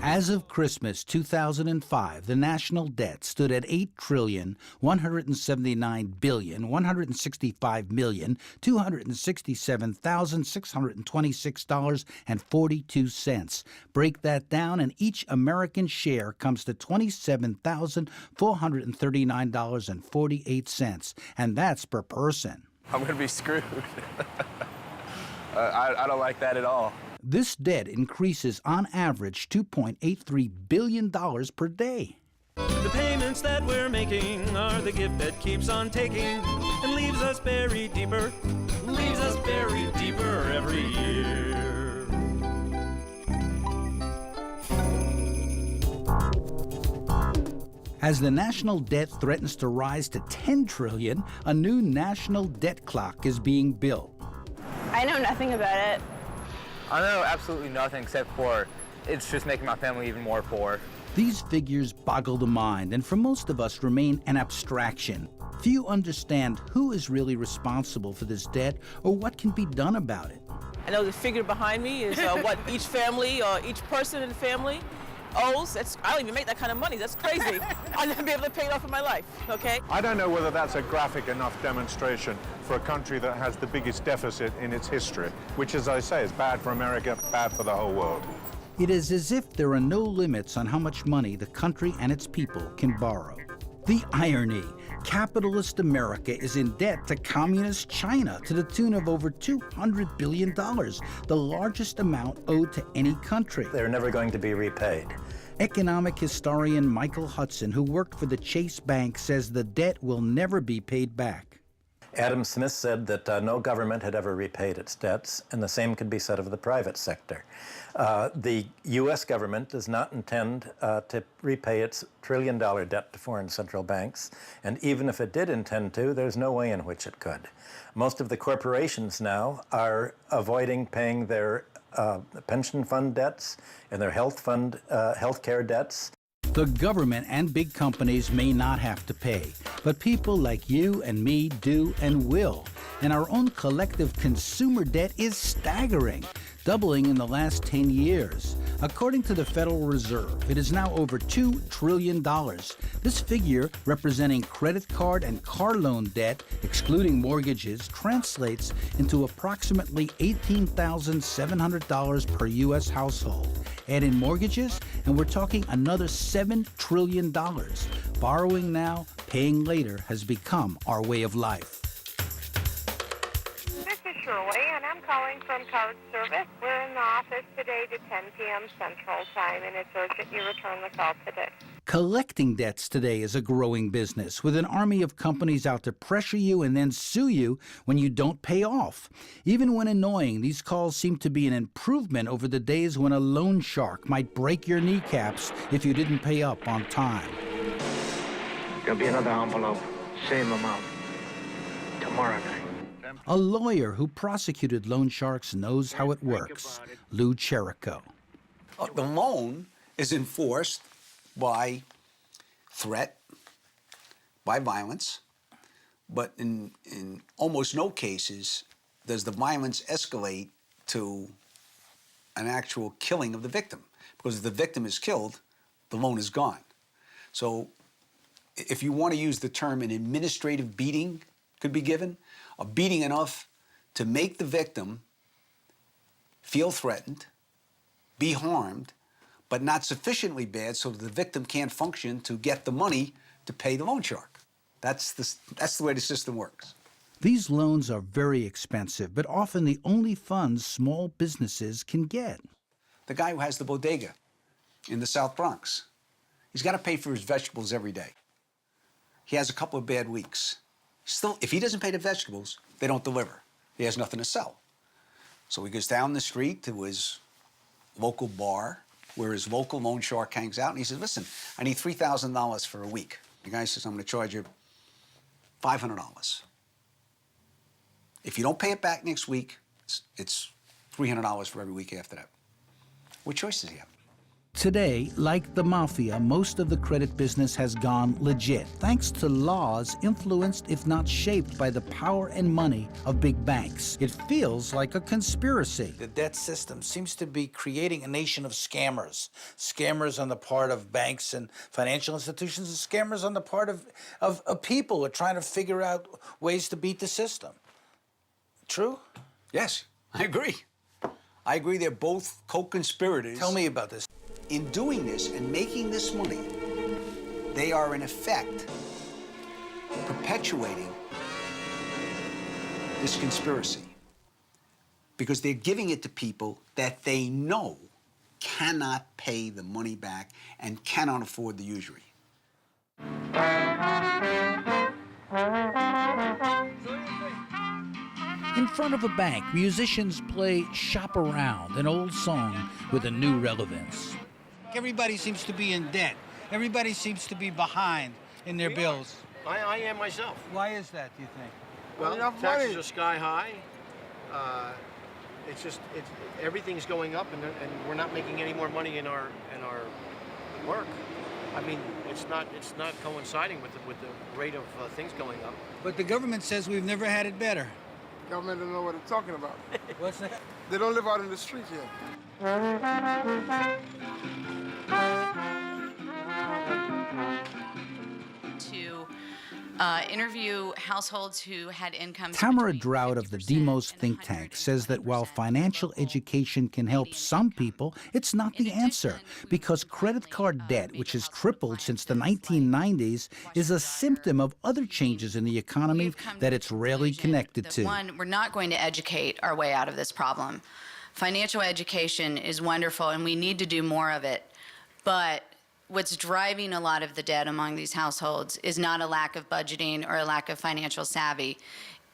As of Christmas 2005, the national debt stood at $8,179,165,267,626.42. Break that down, and each American share comes to $27,439.48, and that's per person. I'm going to be screwed. I don't like that at all. This debt increases on average $2.83 billion per day. The payments that we're making are the gift that keeps on taking and leaves us buried deeper every year. As the national debt threatens to rise to $10 trillion, a new national debt clock is being built. I know nothing about it. I know absolutely nothing except for it's just making my family even more poor. These figures boggle the mind and for most of us remain an abstraction. Few understand who is really responsible for this debt or what can be done about it. I know the figure behind me is what each family or each person in the family owes. I don't even make that kind of money. That's crazy. I'll never be able to pay it off in my life, okay? I don't know whether that's a graphic enough demonstration for a country that has the biggest deficit in its history, which, as I say, is bad for America, bad for the whole world. It is as if there are no limits on how much money the country and its people can borrow. The irony, capitalist America is in debt to communist China to the tune of over $200 billion, the largest amount owed to any country. They're never going to be repaid. Economic historian Michael Hudson, who worked for the Chase Bank, says the debt will never be paid back. Adam Smith said that no government had ever repaid its debts, and the same could be said of the private sector. The U.S. government does not intend to repay its trillion-dollar debt to foreign central banks, and even if it did intend to, there's no way in which it could. Most of the corporations now are avoiding paying their pension fund debts and their health care debts. The government and big companies may not have to pay, but people like you and me do and will. And our own collective consumer debt is staggering, doubling in the last 10 years. According to the Federal Reserve, it is now over $2 trillion. This figure, representing credit card and car loan debt, excluding mortgages, translates into approximately $18,700 per U.S. household. Add in mortgages, and we're talking another $7 trillion. Borrowing now, paying later has become our way of life. This is Shirley, and I'm calling from Card Service. We're in the office today to 10 p.m. Central Time, and it's urgent you return the call today. Collecting debts today is a growing business, with an army of companies out to pressure you and then sue you when you don't pay off. Even when annoying, these calls seem to be an improvement over the days when a loan shark might break your kneecaps if you didn't pay up on time. There'll be another envelope, same amount, tomorrow night. A lawyer who prosecuted loan sharks knows how it works. Lou Cherico. The loan is enforced by threat, by violence, but in almost no cases does the violence escalate to an actual killing of the victim. Because if the victim is killed, the loan is gone. So if you want to use the term, an administrative beating could be given, a beating enough to make the victim feel threatened, be harmed, but not sufficiently bad so that the victim can't function to get the money to pay the loan shark. That's the way the system works. These loans are very expensive, but often the only funds small businesses can get. The guy who has the bodega in the South Bronx, he's got to pay for his vegetables every day. He has a couple of bad weeks. Still, if he doesn't pay the vegetables, they don't deliver. He has nothing to sell. So he goes down the street to his local bar, where his local loan shark hangs out, and he says, listen, I need $3,000 for a week. The guy says, I'm going to charge you $500. If you don't pay it back next week, it's $300 for every week after that. What choice does he have? Today, like the mafia, most of the credit business has gone legit, thanks to laws influenced, if not shaped, by the power and money of big banks. It feels like a conspiracy. The debt system seems to be creating a nation of scammers. Scammers on the part of banks and financial institutions, and scammers on the part of people who are trying to figure out ways to beat the system. True? Yes, I agree. I agree they're both co-conspirators. Tell me about this. In doing this and making this money, they are in effect perpetuating this conspiracy because they're giving it to people that they know cannot pay the money back and cannot afford the usury. In front of a bank, musicians play Shop Around, an old song with a new relevance. Everybody seems to be in debt. Everybody seems to be behind in their bills. I am myself. Why is that, do you think? Well, taxes are sky high. Everything's going up, and we're not making any more money in our work. I mean, it's not coinciding with the rate of things going up. But the government says we've never had it better. Government don't know what they're talking about. What's that? They don't live out in the streets yet. To interview households who had incomes. Tamara Drought of the Demos think tank says that while financial education can help some people, it's not the answer, because credit card debt, which has tripled since the 1990s, is a symptom of other changes in the economy that it's rarely connected to. One, we're not going to educate our way out of this problem. Financial education is wonderful, and we need to do more of it, but what's driving a lot of the debt among these households is not a lack of budgeting or a lack of financial savvy.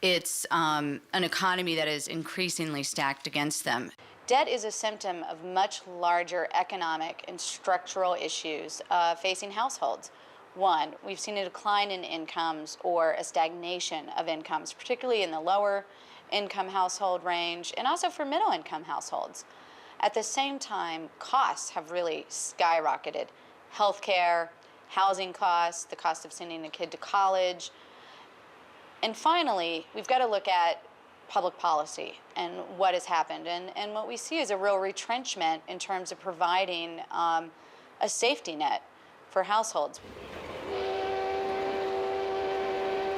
It's an economy that is increasingly stacked against them. Debt is a symptom of much larger economic and structural issues facing households. One, we've seen a decline in incomes or a stagnation of incomes, particularly in the lower income household range and also for middle income households. At the same time, costs have really skyrocketed. Healthcare, housing costs, the cost of sending a kid to college. And finally, we've got to look at public policy and what has happened. And what we see is a real retrenchment in terms of providing a safety net for households.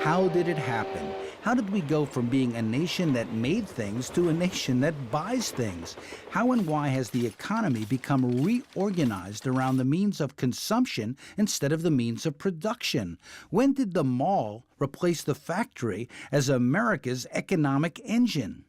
How did it happen? How did we go from being a nation that made things to a nation that buys things? How and why has the economy become reorganized around the means of consumption instead of the means of production? When did the mall replace the factory as America's economic engine?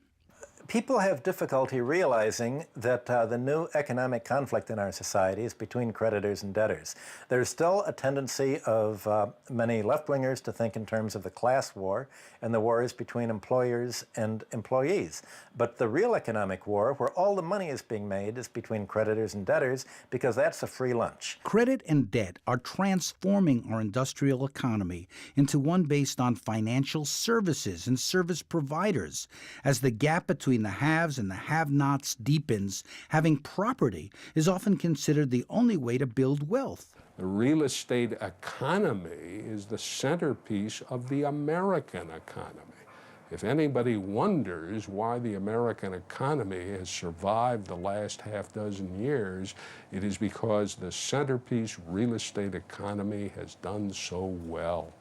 People have difficulty realizing that the new economic conflict in our society is between creditors and debtors. There's still a tendency of many left-wingers to think in terms of the class war and the wars between employers and employees. But the real economic war, where all the money is being made, is between creditors and debtors, because that's a free lunch. Credit and debt are transforming our industrial economy into one based on financial services and service providers. As the gap between the haves and the have-nots deepens, having property is often considered the only way to build wealth. The real estate economy is the centerpiece of the American economy. If anybody wonders why the American economy has survived the last half dozen years, it is because the centerpiece real estate economy has done so well.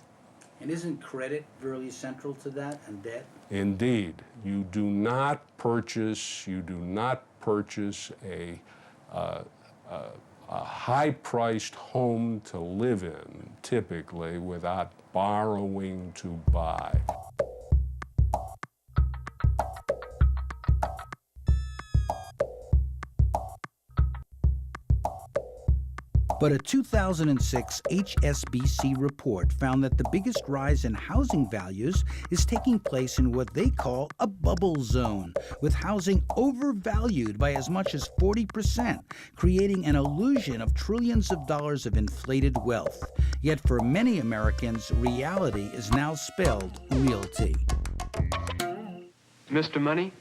And isn't credit really central to that, and debt? Indeed. You do not purchase a high-priced home to live in, typically, without borrowing to buy. But a 2006 HSBC report found that the biggest rise in housing values is taking place in what they call a bubble zone, with housing overvalued by as much as 40%, creating an illusion of trillions of dollars of inflated wealth. Yet for many Americans, reality is now spelled realty. Mr. Money,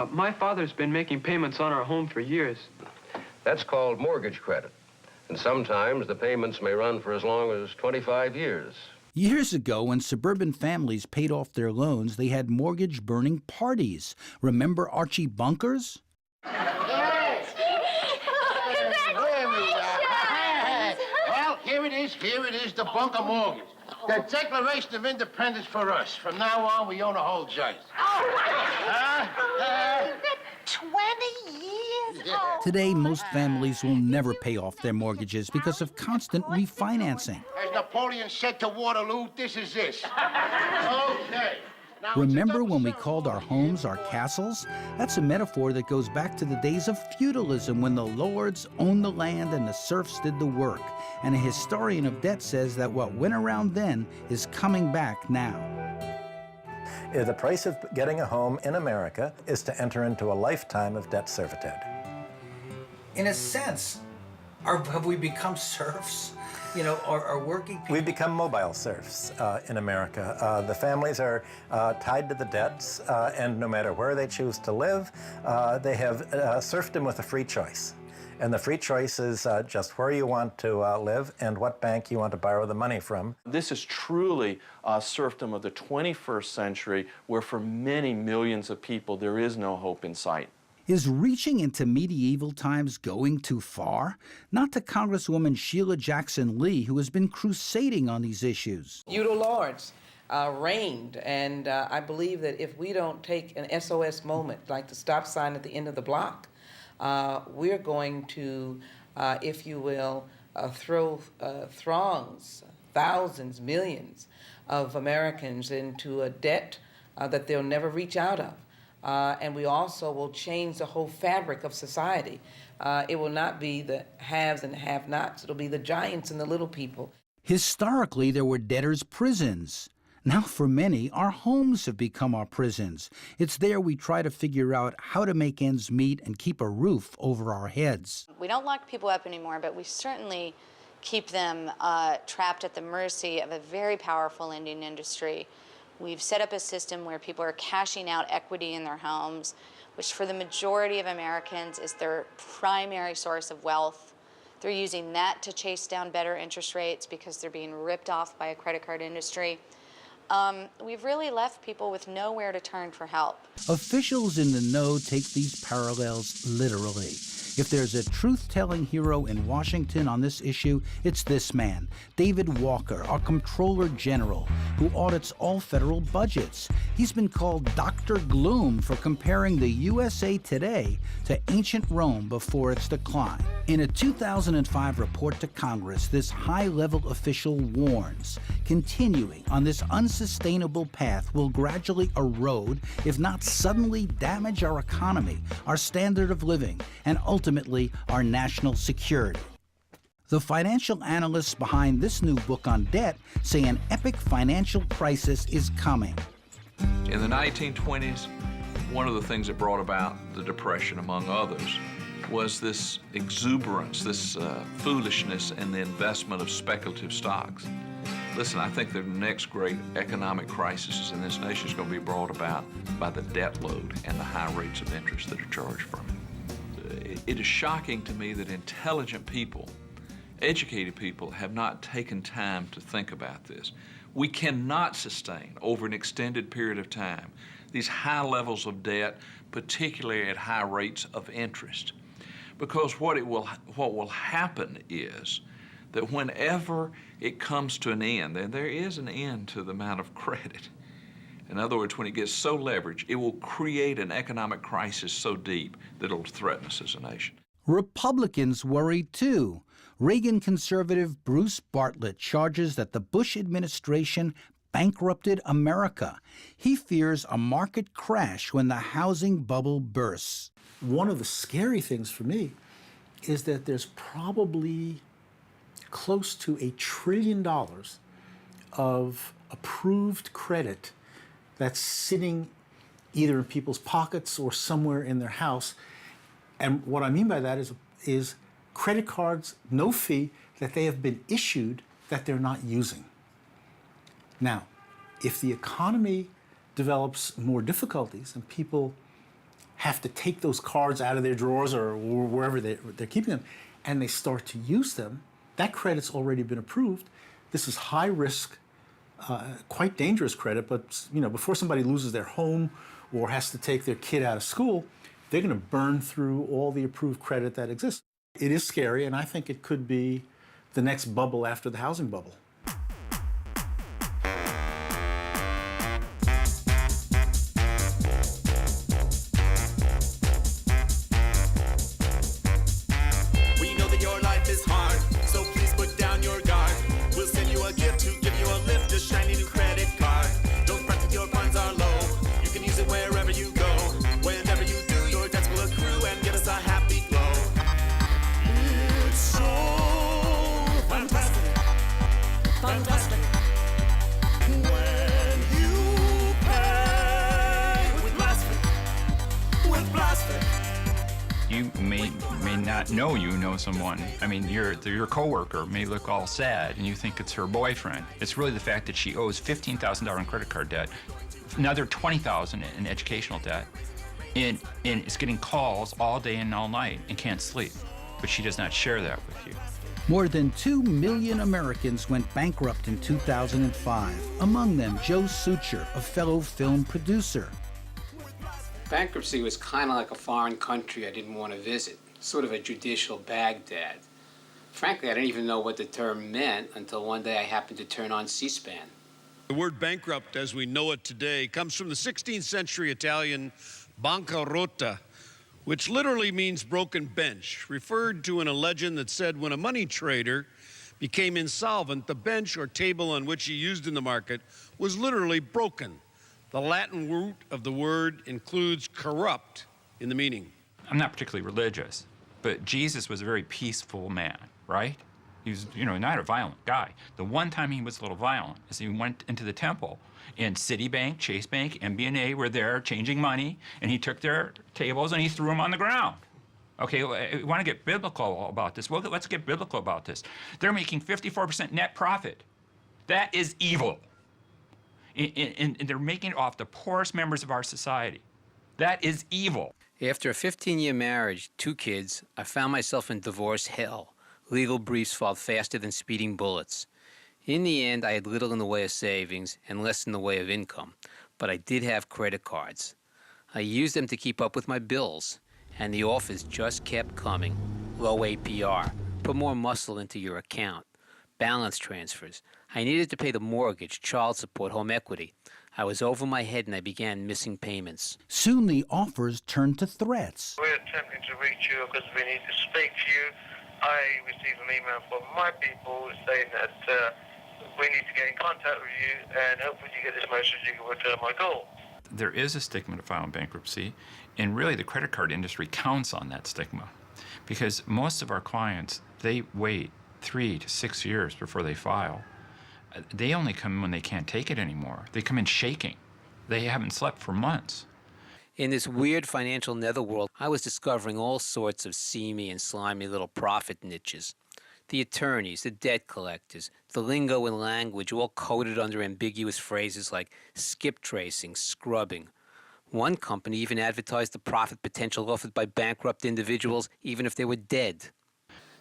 my father's been making payments on our home for years. That's called mortgage credit. And sometimes the payments may run for as long as 25 years. Years ago, when suburban families paid off their loans, they had mortgage-burning parties. Remember Archie Bunkers? Yes! Well, here it is, the bunker mortgage. The Declaration of Independence for us. From now on, we own a whole joint. 20 years old. Today, most families will never pay off their mortgages because of constant refinancing. As Napoleon said to Waterloo, this is this. Okay. Now, Remember when we called our homes our castles? That's a metaphor that goes back to the days of feudalism when the lords owned the land and the serfs did the work. And a historian of debt says that what went around then is coming back now. The price of getting a home in America is to enter into a lifetime of debt servitude. In a sense, have we become serfs? You know, are working people... We've become mobile serfs in America. The families are tied to the debts, and no matter where they choose to live, they have serfdom with a free choice. And the free choice is just where you want to live and what bank you want to borrow the money from. This is truly serfdom of the 21st century, where for many millions of people there is no hope in sight. Is reaching into medieval times going too far? Not to Congresswoman Sheila Jackson Lee, who has been crusading on these issues. Feudal lords reigned, and I believe that if we don't take an SOS moment, like the stop sign at the end of the block, we're going to, if you will, throw throngs, thousands, millions of Americans into a debt that they'll never reach out of. And we also will change the whole fabric of society. It will not be the haves and have-nots. It'll be the giants and the little people. Historically, there were debtors' prisons. Now, for many, our homes have become our prisons. It's there we try to figure out how to make ends meet and keep a roof over our heads. We don't lock people up anymore, but we certainly keep them trapped at the mercy of a very powerful lending industry. We've set up a system where people are cashing out equity in their homes, which for the majority of Americans is their primary source of wealth. They're using that to chase down better interest rates because they're being ripped off by a credit card industry. We've really left people with nowhere to turn for help. Officials in the know take these parallels literally. If there's a truth-telling hero in Washington on this issue, it's this man, David Walker, our Comptroller General, who audits all federal budgets. He's been called Dr. Gloom for comparing the USA today to ancient Rome before its decline. In a 2005 report to Congress, this high-level official warns, continuing on this unsustainable path will gradually erode, if not suddenly damage our economy, our standard of living, and ultimately our national security. The financial analysts behind this new book on debt say an epic financial crisis is coming. In the 1920s, one of the things that brought about the Depression, among others, was this exuberance, this foolishness in the investment of speculative stocks. Listen, I think the next great economic crisis in this nation is going to be brought about by the debt load and the high rates of interest that are charged from it. It is shocking to me that intelligent people, educated people, have not taken time to think about this. We cannot sustain over an extended period of time these high levels of debt, particularly at high rates of interest. Because what will happen is that whenever it comes to an end, and there is an end to the amount of credit. In other words, when it gets so leveraged, it will create an economic crisis so deep that it'll threaten us as a nation. Republicans worry too. Reagan conservative Bruce Bartlett charges that the Bush administration bankrupted America. He fears a market crash when the housing bubble bursts. One of the scary things for me is that there's probably close to $1 trillion of approved credit that's sitting either in people's pockets or somewhere in their house. And what I mean by that is credit cards, no fee, that they have been issued that they're not using. Now, if the economy develops more difficulties and people have to take those cards out of their drawers or wherever they're keeping them, and they start to use them, that credit's already been approved. This is high risk, quite dangerous credit, but before somebody loses their home or has to take their kid out of school, they're going to burn through all the approved credit that exists. It is scary, and I think it could be the next bubble after the housing bubble. We know that your life is hard, so please put down your guard. We'll send you a gift to give you a lift, a shiny new credit card. Don't fret that your funds are low. You can use it wherever you go. Whenever you do, your debts will accrue and give us a happy glow. It's so fantastic, fantastic. When you pay with Blasphemy, with Blasphemy. You may not know you know someone. I mean, your coworker may look all sad and you think it's her boyfriend. It's really the fact that she owes $15,000 in credit card debt, another $20,000 in educational debt, and is getting calls all day and all night and can't sleep. But she does not share that with you. More than 2 million Americans went bankrupt in 2005. Among them, Joe Sucher, a fellow film producer. Bankruptcy was kind of like a foreign country I didn't want to visit, sort of a judicial Baghdad. Frankly, I didn't even know what the term meant until one day I happened to turn on C-SPAN. The word bankrupt, as we know it today, comes from the 16th century Italian bancarotta, which literally means broken bench, referred to in a legend that said when a money trader became insolvent, the bench or table on which he used in the market was literally broken. The Latin root of the word includes corrupt in the meaning. I'm not particularly religious, but Jesus was a very peaceful man, right? He was, not a violent guy. The one time he was a little violent is he went into the temple, and Citibank, Chase Bank, MBNA were there changing money, and he took their tables and he threw them on the ground. Okay, we want to get biblical about this. Well, let's get biblical about this. They're making 54% net profit. That is evil. And they're making it off the poorest members of our society. That is evil. After a 15-year marriage, 2 kids, I found myself in divorce hell. Legal briefs filed faster than speeding bullets. In the end, I had little in the way of savings and less in the way of income, but I did have credit cards. I used them to keep up with my bills, and the offers just kept coming. Low APR, put more muscle into your account, balance transfers. I needed to pay the mortgage, child support, home equity. I was over my head and I began missing payments. Soon the offers turned to threats. We're attempting to reach you because we need to speak to you. I received an email from my people saying that we need to get in contact with you, and hopefully you get this message, you can return my call. There is a stigma to filing bankruptcy, and really the credit card industry counts on that stigma because most of our clients, they wait 3 to 6 years before they file. They only come when they can't take it anymore. They come in shaking. They haven't slept for months. In this weird financial netherworld, I was discovering all sorts of seamy and slimy little profit niches. The attorneys, the debt collectors, the lingo and language all coded under ambiguous phrases like skip tracing, scrubbing. One company even advertised the profit potential offered by bankrupt individuals even if they were dead.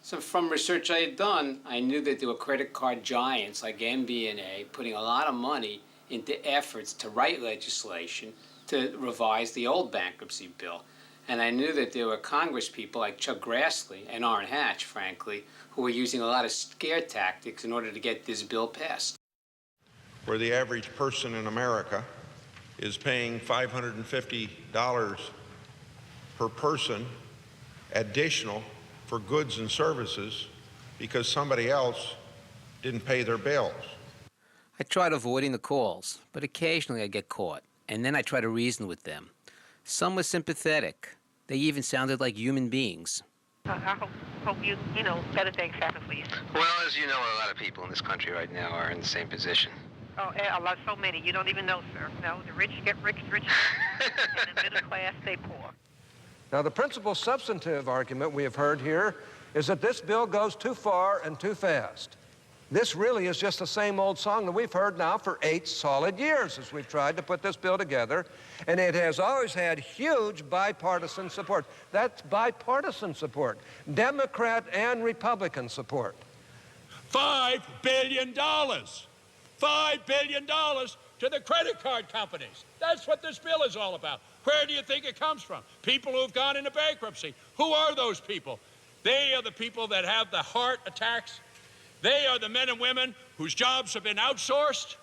So from research I had done, I knew that there were credit card giants like MBNA putting a lot of money into efforts to write legislation to revise the old bankruptcy bill. And I knew that there were Congress people like Chuck Grassley and Orrin Hatch, frankly, who were using a lot of scare tactics in order to get this bill passed. Where the average person in America is paying $550 per person additional for goods and services because somebody else didn't pay their bills. I tried avoiding the calls, but occasionally I'd get caught, and then I tried to reason with them. Some were sympathetic. They even sounded like human beings. I hope you better things happen for you. Well, as you know, a lot of people in this country right now are in the same position. Oh, so many. You don't even know, sir. No, the rich get richer, and the middle class stay poor. Now, the principal substantive argument we have heard here is that this bill goes too far and too fast. This really is just the same old song that we've heard now for 8 solid years as we've tried to put this bill together, and it has always had huge bipartisan support. That's bipartisan support, Democrat and Republican support. $5 billion. $5 billion to the credit card companies. That's what this bill is all about. Where do you think it comes from? People who have gone into bankruptcy. Who are those people? They are the people that have the heart attacks. They are the men and women whose jobs have been outsourced.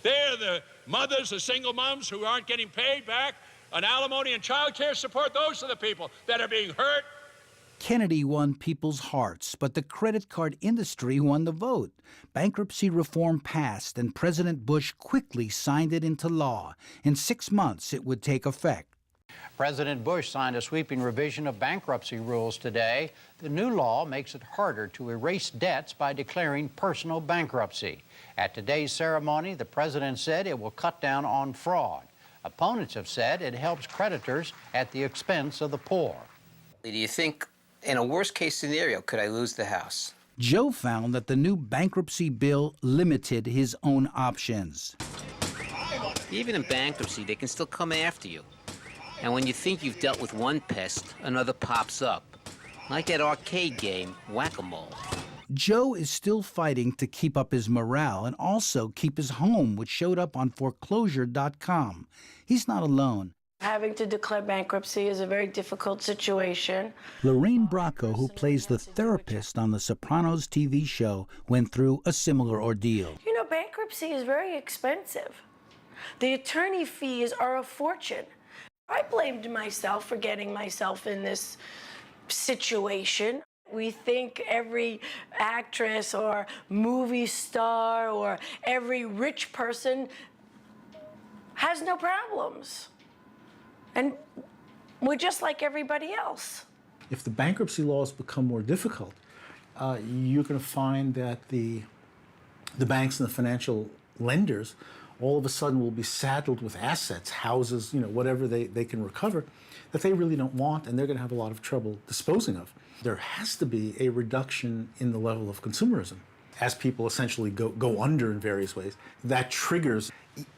They're the mothers, the single moms who aren't getting paid back on alimony and child care support. Those are the people that are being hurt. Kennedy won people's hearts, but the credit card industry won the vote. Bankruptcy reform passed, and President Bush quickly signed it into law. In 6 months, it would take effect. President Bush signed a sweeping revision of bankruptcy rules today. The new law makes it harder to erase debts by declaring personal bankruptcy. At today's ceremony, the president said it will cut down on fraud. Opponents have said it helps creditors at the expense of the poor. Do you think, in a worst-case scenario, could I lose the house? Joe found that the new bankruptcy bill limited his own options. Even in bankruptcy, they can still come after you. And when you think you've dealt with one pest, another pops up. Like that arcade game, Whack-A-Mole. Joe is still fighting to keep up his morale and also keep his home, which showed up on foreclosure.com. He's not alone. Having to declare bankruptcy is a very difficult situation. Lorraine Bracco, who plays the therapist on the Sopranos TV show, went through a similar ordeal. You know, bankruptcy is very expensive. The attorney fees are a fortune. I blamed myself for getting myself in this situation. We think every actress or movie star or every rich person has no problems. And we're just like everybody else. If the bankruptcy laws become more difficult, you're going to find that the banks and the financial lenders all of a sudden will be saddled with assets, houses, whatever they can recover, that they really don't want, and they're going to have a lot of trouble disposing of. There has to be a reduction in the level of consumerism. As people essentially go under in various ways, that triggers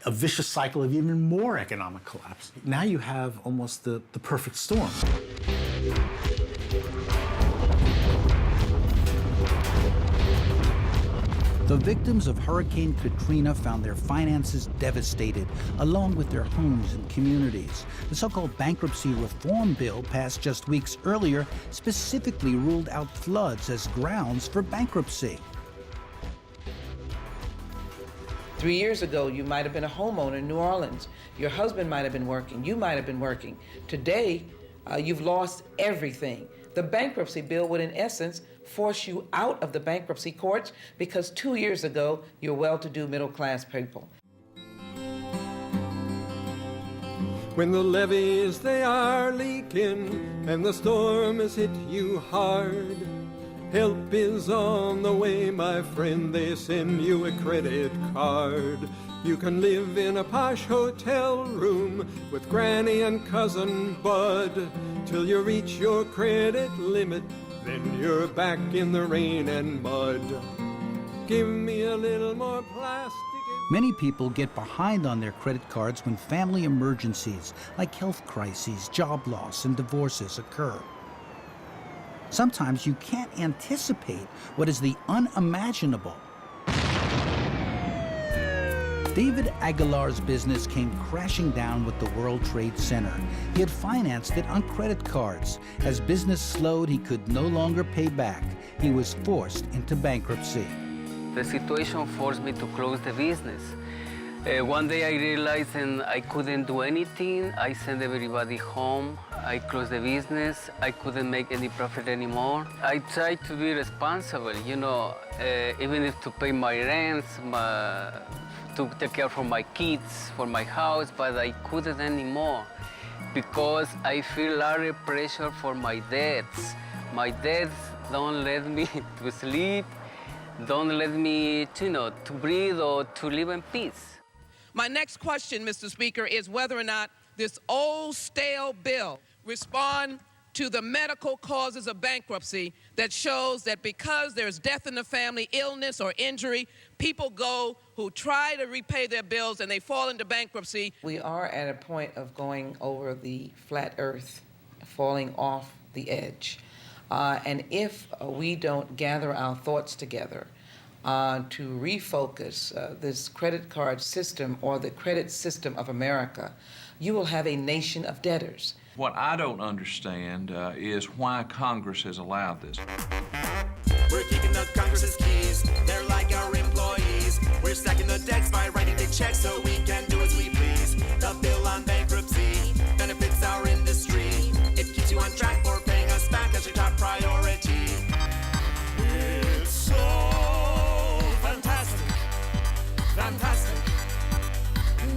a vicious cycle of even more economic collapse. Now you have almost the perfect storm. The victims of Hurricane Katrina found their finances devastated, along with their homes and communities. The so-called bankruptcy reform bill passed just weeks earlier specifically ruled out floods as grounds for bankruptcy. 3 years ago, you might have been a homeowner in New Orleans. Your husband might have been working. You might have been working. Today, you've lost everything. The bankruptcy bill would, in essence, force you out of the bankruptcy courts because 2 years ago, you're well-to-do middle-class people. When the levees, they are leaking and the storm has hit you hard, help is on the way, my friend, they send you a credit card. You can live in a posh hotel room with Granny and Cousin Bud till you reach your credit limit, then you're back in the rain and mud. Give me a little more plastic. Many people get behind on their credit cards when family emergencies like health crises, job loss, and divorces occur. Sometimes you can't anticipate what is the unimaginable. David Aguilar's business came crashing down with the World Trade Center. He had financed it on credit cards. As business slowed, he could no longer pay back. He was forced into bankruptcy. The situation forced me to close the business. One day I realized and I couldn't do anything. I sent everybody home. I closed the business. I couldn't make any profit anymore. I tried to be responsible, even if to pay my rents, to take care for my kids, for my house, but I couldn't anymore because I feel a lot of pressure for my debts. My debts don't let me to sleep, don't let me, to breathe or to live in peace. My next question, Mr. Speaker, is whether or not this old, stale bill respond to the medical causes of bankruptcy that shows that because there's death in the family, illness or injury, people go who try to repay their bills and they fall into bankruptcy. We are at a point of going over the flat earth, falling off the edge. And if we don't gather our thoughts together to refocus this credit card system or the credit system of America, you will have a nation of debtors. What I don't understand is why Congress has allowed this. We're keeping the Congress's keys. They're like our employees. We're stacking the decks by writing big checks so we can do as we please. The bill on bankruptcy benefits our industry. It keeps you on track for paying us back as your top priority. It's so fantastic, fantastic.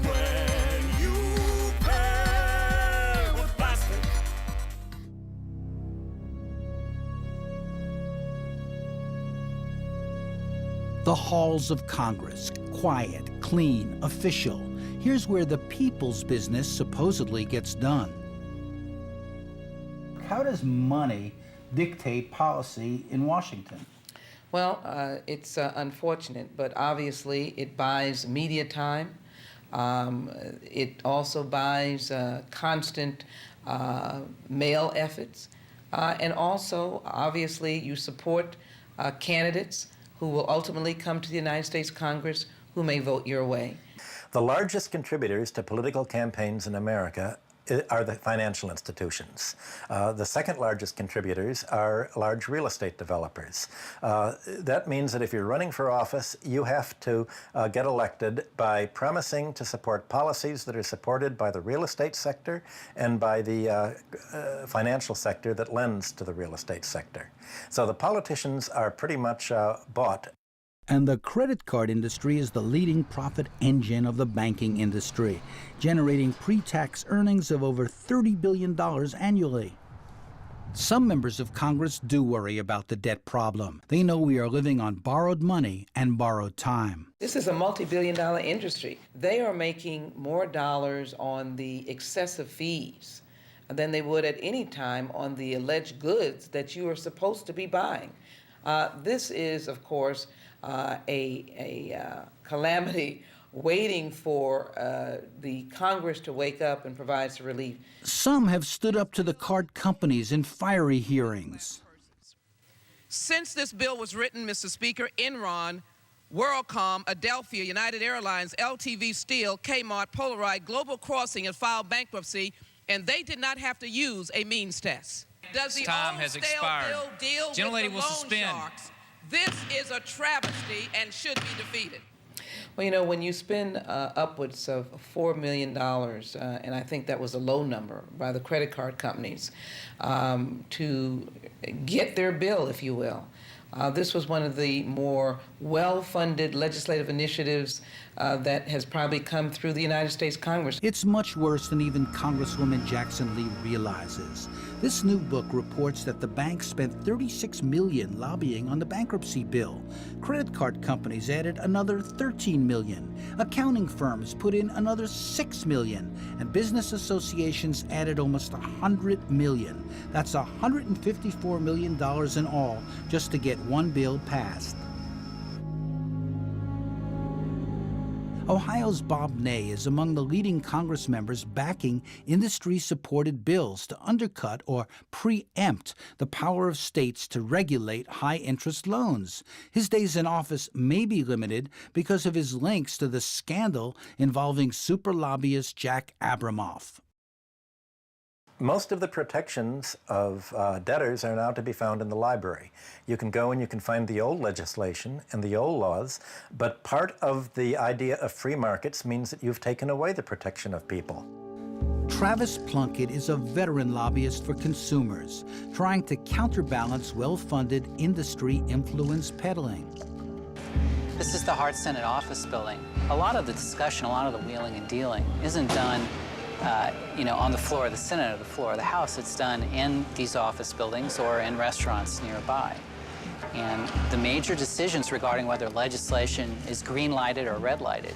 When you pay with plastic. The halls of Congress, quiet, clean, official. Here's where the people's business supposedly gets done. How does money dictate policy in Washington? Well, it's unfortunate, but obviously it buys media time. It also buys constant mail efforts. And also, obviously, you support candidates who will ultimately come to the United States Congress who may vote your way. The largest contributors to political campaigns in America are the financial institutions. The second largest contributors are large real estate developers. That means that if you're running for office, you have to get elected by promising to support policies that are supported by the real estate sector and by the financial sector that lends to the real estate sector. So the politicians are pretty much bought. And the credit card industry is the leading profit engine of the banking industry, generating pre-tax earnings of over $30 billion annually. Some members of Congress do worry about the debt problem. They know we are living on borrowed money and borrowed time. This is a multi-billion-dollar industry. They are making more dollars on the excessive fees than they would at any time on the alleged goods that you are supposed to be buying. This is, of course, a calamity waiting for the Congress to wake up and provide some relief. Some have stood up to the card companies in fiery hearings. Since this bill was written, Mr. Speaker, Enron, WorldCom, Adelphia, United Airlines, LTV Steel, Kmart, Polaroid, Global Crossing have filed bankruptcy, and they did not have to use a means test. Does the time old has stale expired. bill deal with the Gentlelady will loan suspend. sharks? This is a travesty and should be defeated. Well, you know, when you spend upwards of $4 million, and I think that was a low number by the credit card companies, to get their bill, if you will, this was one of the more well-funded legislative initiatives that has probably come through the United States Congress. It's much worse than even Congresswoman Jackson Lee realizes. This new book reports that the bank spent $36 million lobbying on the bankruptcy bill. Credit card companies added another $13 million. Accounting firms put in another $6 million. And business associations added almost $100 million. That's $154 million in all just to get one bill passed. Ohio's Bob Ney is among the leading Congress members backing industry-supported bills to undercut or preempt the power of states to regulate high-interest loans. His days in office may be limited because of his links to the scandal involving super lobbyist Jack Abramoff. Most of the protections of debtors are now to be found in the library. You can go and you can find the old legislation and the old laws, but part of the idea of free markets means that you've taken away the protection of people. Travis Plunkett is a veteran lobbyist for consumers, trying to counterbalance well-funded industry influence peddling. This is the Hart Senate office building. A lot of the discussion, a lot of the wheeling and dealing isn't done on the floor of the Senate or the floor of the House. It's done in these office buildings or in restaurants nearby. And the major decisions regarding whether legislation is green-lighted or red-lighted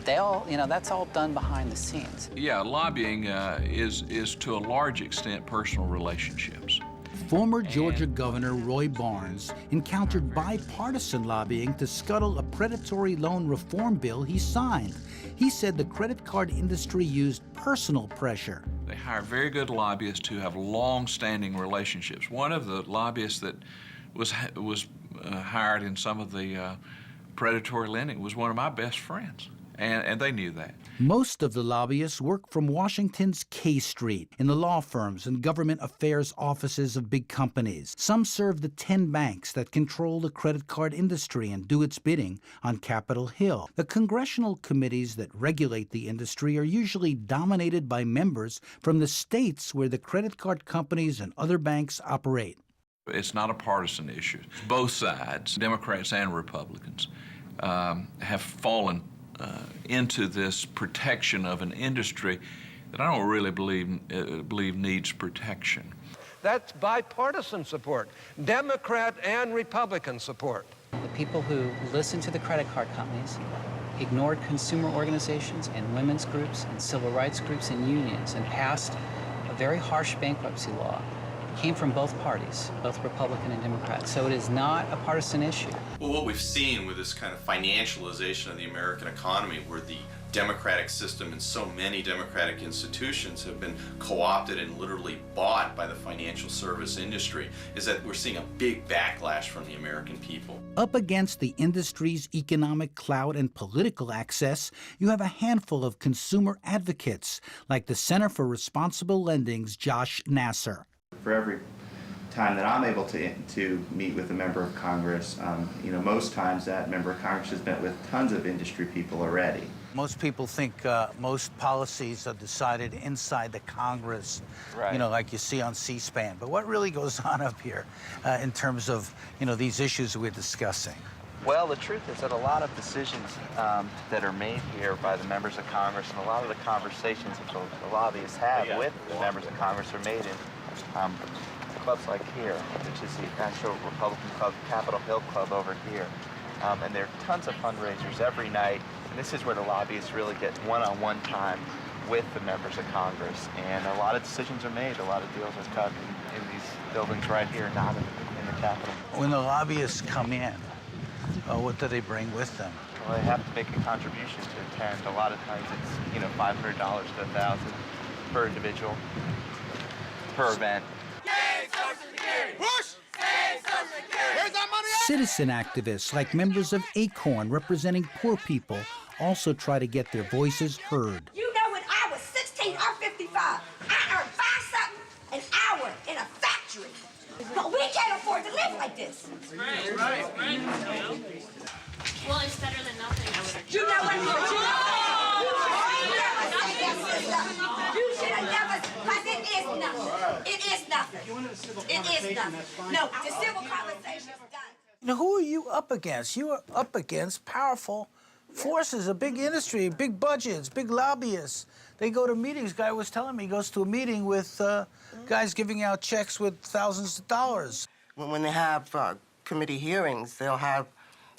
they all, that's all done behind the scenes. Yeah, lobbying is to a large extent personal relationships. Former Georgia Governor Roy Barnes encountered bipartisan lobbying to scuttle a predatory loan reform bill he signed. He said the credit card industry used personal pressure. They hire very good lobbyists who have long-standing relationships. One of the lobbyists that was hired in some of the predatory lending was one of my best friends, and they knew that. Most of the lobbyists work from Washington's K Street in the law firms and government affairs offices of big companies. Some serve the 10 banks that control the credit card industry and do its bidding on Capitol Hill. The congressional committees that regulate the industry are usually dominated by members from the states where the credit card companies and other banks operate. It's not a partisan issue. Both sides, Democrats and Republicans, have fallen into this protection of an industry that I don't really believe needs protection. That's bipartisan support, Democrat and Republican support. The people who listened to the credit card companies, ignored consumer organizations and women's groups and civil rights groups and unions, and passed a very harsh bankruptcy law, came from both parties, both Republican and Democrat. So it is not a partisan issue. Well, what we've seen with this kind of financialization of the American economy, where the democratic system and so many democratic institutions have been co-opted and literally bought by the financial service industry, is that we're seeing a big backlash from the American people. Up against the industry's economic clout and political access, you have a handful of consumer advocates, like the Center for Responsible Lending's Josh Nasser. For every time that I'm able to meet with a member of Congress, most times that member of Congress has met with tons of industry people already. Most people think most policies are decided inside the Congress, Right. Like you see on C-SPAN. But what really goes on up here in terms of, these issues we're discussing? Well, the truth is that a lot of decisions that are made here by the members of Congress, and a lot of the conversations that the lobbyists have with the members of Congress, are made in clubs like here, which is the National Republican Club, Capitol Hill Club over here. And there are tons of fundraisers every night, and this is where the lobbyists really get one-on-one time with the members of Congress. And a lot of decisions are made, a lot of deals are cut in these buildings right here, not in the Capitol. When the lobbyists come in, what do they bring with them? Well, they have to make a contribution to attend. A lot of times it's, $500 to $1,000 per individual, per event. Citizen activists like members of ACORN representing poor people also try to get their voices heard. You know, when I was 16 or 55, I earned $5 an hour in a factory. But we can't afford to live like this. Right. Well, it's better than nothing. You know what? You should have never, because it is nothing. It is nothing. It is nothing. No, the civil conversation is done. Who are you up against? You are up against powerful forces, a big industry, big budgets, big lobbyists. They go to meetings. Guy was telling me he goes to a meeting with guys giving out checks with thousands of dollars. When they have committee hearings, they'll have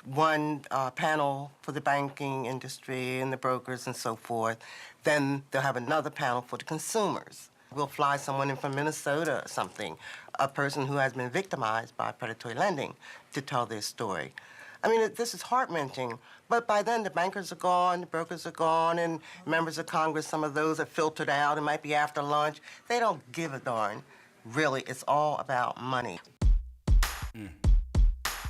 one panel for the banking industry and the brokers and so forth. Then they'll have another panel for the consumers. We'll fly someone in from Minnesota or something, a person who has been victimized by predatory lending, to tell their story. I mean, this is heart-wrenching, but by then the bankers are gone, the brokers are gone, and members of Congress, some of those are filtered out. It might be after lunch. They don't give a darn. Really, it's all about money.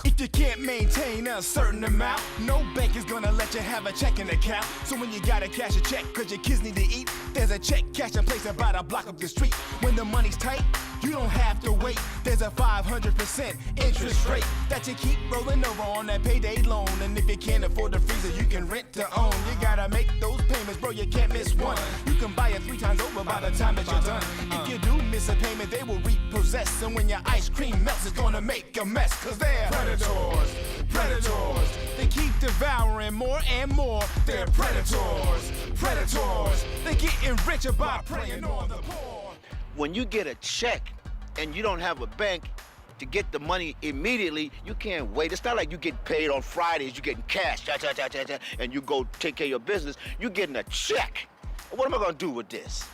If you can't maintain a certain amount, no bank is gonna let you have a checking account. So when you gotta cash a check cause your kids need to eat, there's a check cashing place about a block up the street. When the money's tight, you don't have to wait. There's a 500% interest rate that you keep rolling over on that payday loan. And if you can't afford the freezer, you can rent to own. You gotta make those payments, bro, you can't miss one. You can buy it 3 times over by the time that you're done. If you do miss a payment, they will repossess. And when your ice cream melts, it's gonna make a mess. Cause they're predators. They keep devouring more and more. They're predators. They're getting richer by preying on the poor. When you get a check and you don't have a bank to get the money immediately. You can't wait. It's not like you get paid on Fridays, you're getting cash, and you go take care of your business. You're getting a check. What am I gonna do with this?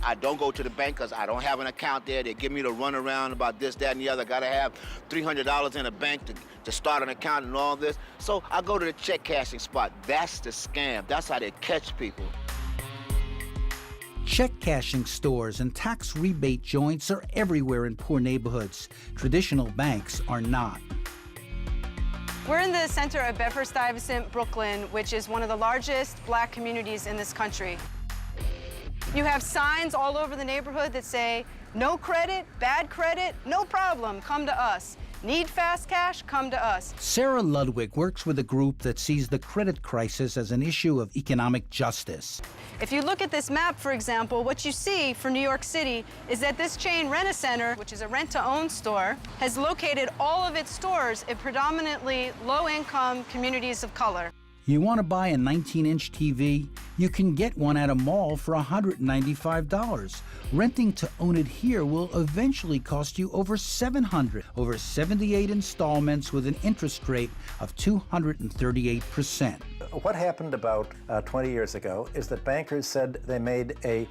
I don't go to the bank because I don't have an account there. They give me the runaround about this, that, and the other. Gotta have $300 in a bank to start an account and all this. So I go to the check cashing spot. That's the scam. That's how they catch people. Check cashing stores and tax rebate joints are everywhere in poor neighborhoods. Traditional banks are not. We're in the center of Bedford-Stuyvesant, Brooklyn, which is one of the largest black communities in this country. You have signs all over the neighborhood that say, no credit, bad credit, no problem, come to us. Need fast cash, come to us. Sarah Ludwig works with a group that sees the credit crisis as an issue of economic justice. If you look at this map, for example, what you see for New York City is that this chain Rent-A-Center, which is a rent-to-own store, has located all of its stores in predominantly low-income communities of color. You want to buy a 19-inch TV? You can get one at a mall for $195. Renting to own it here will eventually cost you over $700, over 78 installments with an interest rate of 238%. What happened about 20 years ago is that bankers said they made a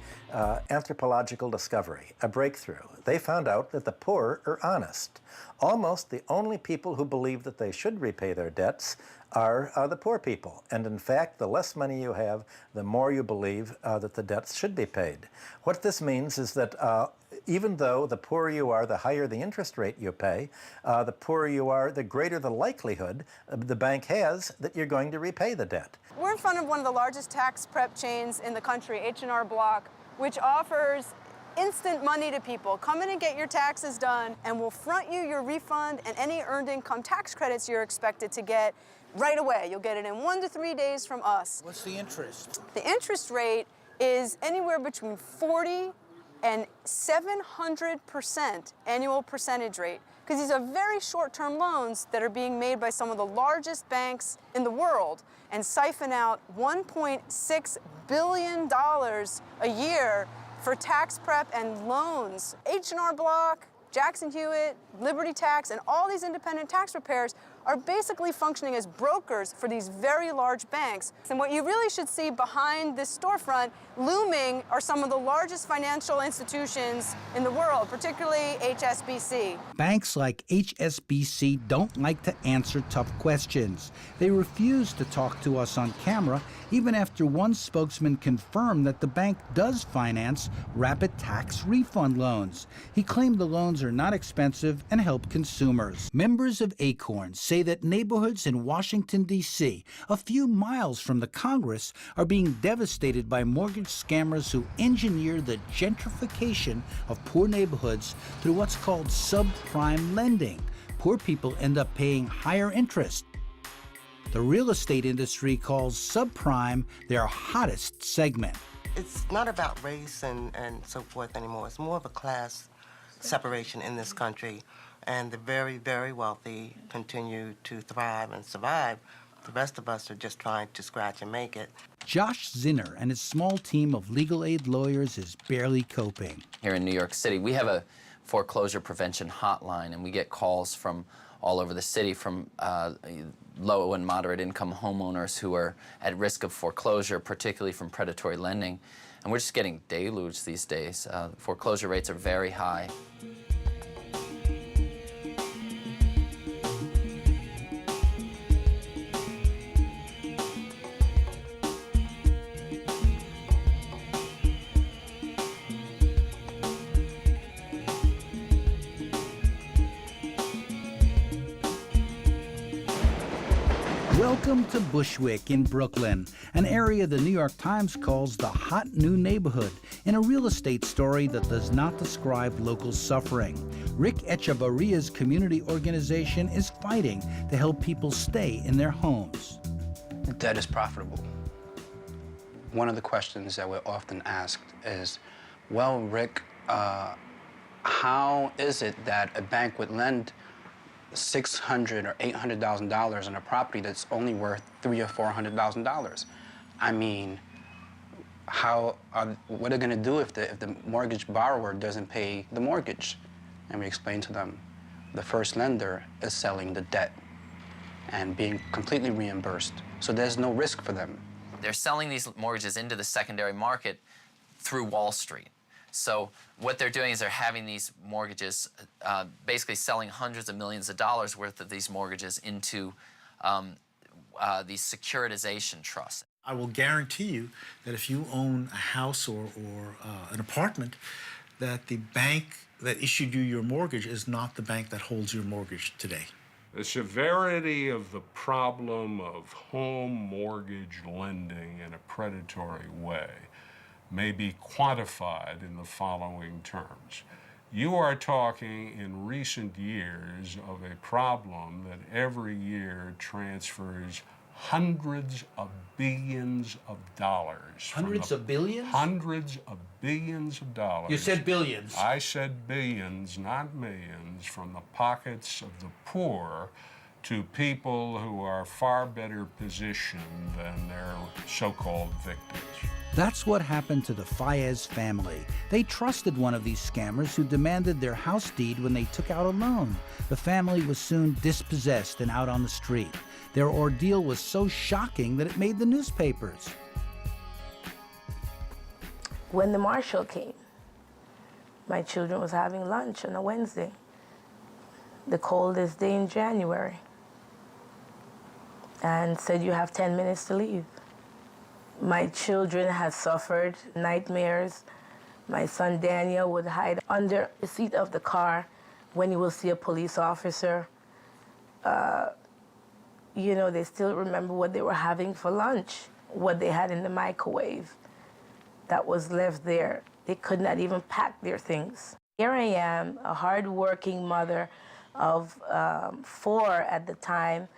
anthropological discovery, a breakthrough. They found out that the poor are honest. Almost the only people who believe that they should repay their debts are the poor people. And in fact, the less money you have, the more you believe that the debts should be paid. What this means is that even though the poorer you are, the higher the interest rate you pay, the poorer you are, the greater the likelihood the bank has that you're going to repay the debt. We're in front of one of the largest tax prep chains in the country, H&R Block, which offers instant money to people. Come in and get your taxes done, and we'll front you your refund and any earned income tax credits you're expected to get right away. You'll get it in 1 to 3 days from us. What's the interest? The interest rate is anywhere between 40 and 700% annual percentage rate, because these are very short-term loans that are being made by some of the largest banks in the world and siphon out $1.6 billion a year for tax prep and loans. H&R Block, Jackson Hewitt, Liberty Tax, and all these independent tax preparers are basically functioning as brokers for these very large banks. And what you really should see behind this storefront looming are some of the largest financial institutions in the world, particularly HSBC. Banks like HSBC don't like to answer tough questions. They refuse to talk to us on camera, even after one spokesman confirmed that the bank does finance rapid tax refund loans. He claimed the loans are not expensive and help consumers. Members of ACORN say that neighborhoods in Washington, D.C., a few miles from the Congress, are being devastated by mortgage scammers who engineer the gentrification of poor neighborhoods through what's called subprime lending. Poor people end up paying higher interest. The real estate industry calls subprime their hottest segment. It's not about race and so forth anymore. It's more of a class separation in this country. And the very, very wealthy continue to thrive and survive. The rest of us are just trying to scratch and make it. Josh Zinner and his small team of legal aid lawyers is barely coping. Here in New York City, we have a foreclosure prevention hotline, and we get calls from all over the city from low and moderate income homeowners who are at risk of foreclosure, particularly from predatory lending. And we're just getting deluged these days. Foreclosure rates are very high. Welcome to Bushwick in Brooklyn, an area the New York Times calls the hot new neighborhood, in a real estate story that does not describe local suffering. Rick Echevarria's community organization is fighting to help people stay in their homes. Debt is profitable. One of the questions that we're often asked is, well, Rick, how is it that a bank would lend $600,000 or $800,000 on a property that's only worth $300,000 or $400,000? I mean, what are they going to do if the mortgage borrower doesn't pay the mortgage? And we explained to them the first lender is selling the debt and being completely reimbursed. So there's no risk for them. They're selling these mortgages into the secondary market through Wall Street. So what they're doing is they're having these mortgages, basically selling hundreds of millions of dollars worth of these mortgages into these securitization trusts. I will guarantee you that if you own a house or an apartment, that the bank that issued you your mortgage is not the bank that holds your mortgage today. The severity of the problem of home mortgage lending in a predatory way may be quantified in the following terms. You are talking in recent years of a problem that every year transfers hundreds of billions of dollars. Hundreds of billions? Hundreds of billions of dollars. You said billions. I said billions, not millions, from the pockets of the poor to people who are far better positioned than their so-called victims. That's what happened to the Fayez family. They trusted one of these scammers who demanded their house deed when they took out a loan. The family was soon dispossessed and out on the street. Their ordeal was so shocking that it made the newspapers. When the marshal came, my children was having lunch on a Wednesday, the coldest day in January, and said, "You have 10 minutes to leave." My children have suffered nightmares. My son Daniel would hide under the seat of the car when he will see a police officer. You know, they still remember what they were having for lunch, what they had in the microwave that was left there. They could not even pack their things. Here I am, a hard-working mother of 4 at the time,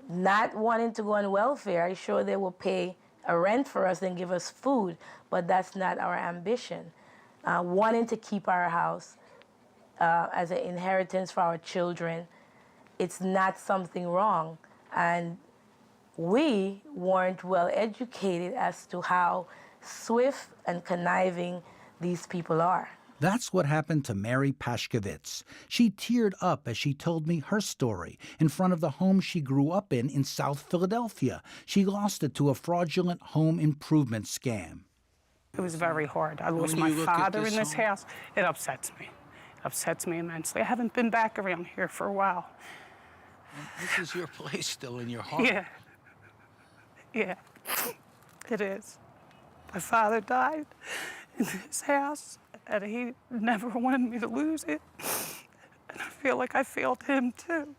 not wanting to go on welfare. I'm sure they will pay a rent for us and give us food, but that's not our ambition. Wanting to keep our house as an inheritance for our children, it's not something wrong. And we weren't well educated as to how swift and conniving these people are. That's what happened to Mary Pashkovitz. She teared up as she told me her story in front of the home she grew up in South Philadelphia. She lost it to a fraudulent home improvement scam. It was very hard. I lost my father in this house. It upsets me. It upsets me immensely. I haven't been back around here for a while. This is your place still in your heart. Yeah. Yeah, it is. My father died in this house, and he never wanted me to lose it. And I feel like I failed him, too.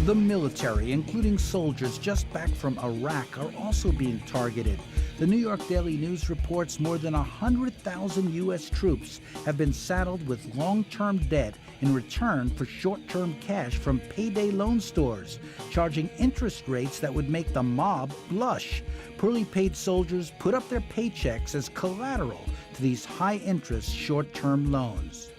The military, including soldiers just back from Iraq, are also being targeted. The New York Daily News reports more than 100,000 U.S. troops have been saddled with long-term debt in return for short-term cash from payday loan stores, charging interest rates that would make the mob blush. Poorly paid soldiers put up their paychecks as collateral to these high-interest short-term loans.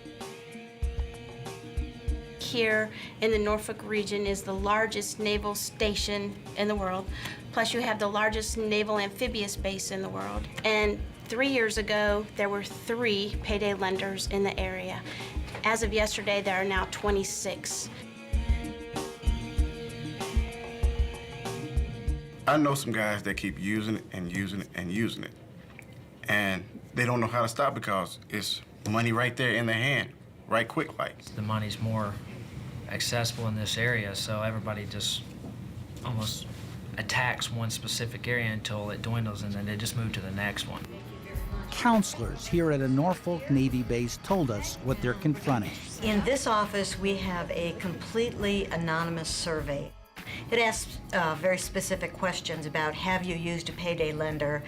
Here in the Norfolk region is the largest naval station in the world. Plus you have the largest naval amphibious base in the world. And 3 years ago, there were 3 payday lenders in the area. As of yesterday, there are now 26. I know some guys that keep using it and using it and using it. And they don't know how to stop because it's money right there in their hand, right quick like. The money's more accessible in this area, so everybody just almost attacks one specific area until it dwindles, and then they just move to the next one. Counselors here at a Norfolk Navy base told us what they're confronting. In this office, we have a completely anonymous survey. It asks very specific questions about have you used a payday lender,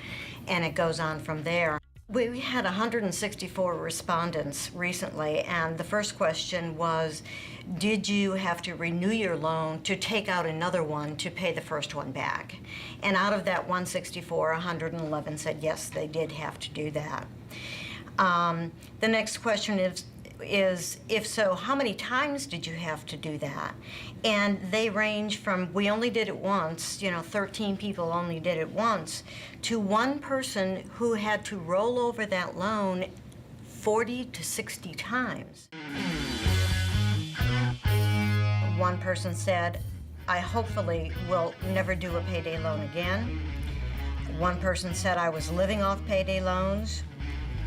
and it goes on from there. We had 164 respondents recently, and the first question was, did you have to renew your loan to take out another one to pay the first one back? And out of that 164, 111 said yes, they did have to do that. The next question is, if so, how many times did you have to do that? And they range from, we only did it once, 13 people only did it once, to one person who had to roll over that loan 40 to 60 times. One person said, I hopefully will never do a payday loan again. One person said I was living off payday loans.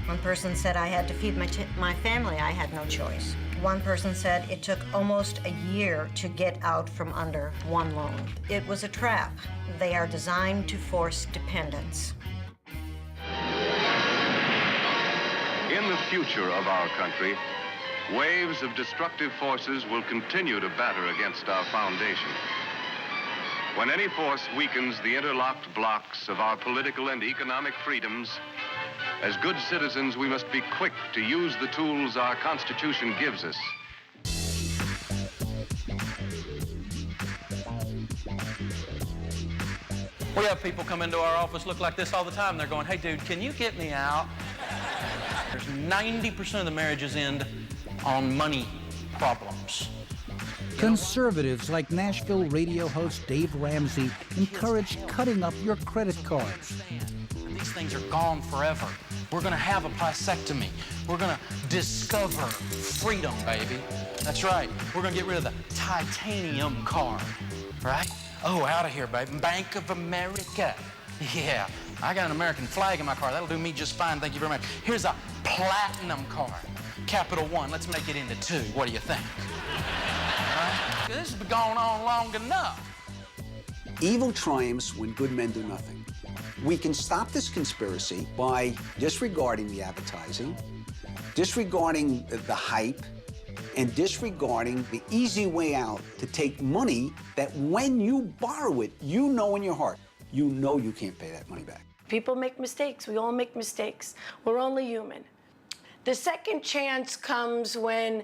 One person said I had to feed my family, I had no choice. One person said it took almost a year to get out from under one loan. It was a trap. They are designed to force dependence. In the future of our country, waves of destructive forces will continue to batter against our foundation. When any force weakens the interlocked blocks of our political and economic freedoms, as good citizens, we must be quick to use the tools our Constitution gives us. We have people come into our office look like this all the time. They're going, hey, dude, can you get me out? There's 90% of the marriages end on money problems. Conservatives like Nashville radio host Dave Ramsey encourage cutting up your credit cards. These things are gone forever. We're gonna have a vasectomy. We're gonna discover freedom, baby. That's right. We're gonna get rid of the titanium card, right? Oh, out of here, baby. Bank of America. Yeah, I got an American flag in my car. That'll do me just fine, thank you very much. Here's a platinum card. Capital One, let's make it into 2. What do you think? Right? This has been going on long enough. Evil triumphs when good men do nothing. We can stop this conspiracy by disregarding the advertising, disregarding the hype, and disregarding the easy way out to take money that when you borrow it, you know in your heart, you know you can't pay that money back. People make mistakes. We all make mistakes. We're only human. The second chance comes when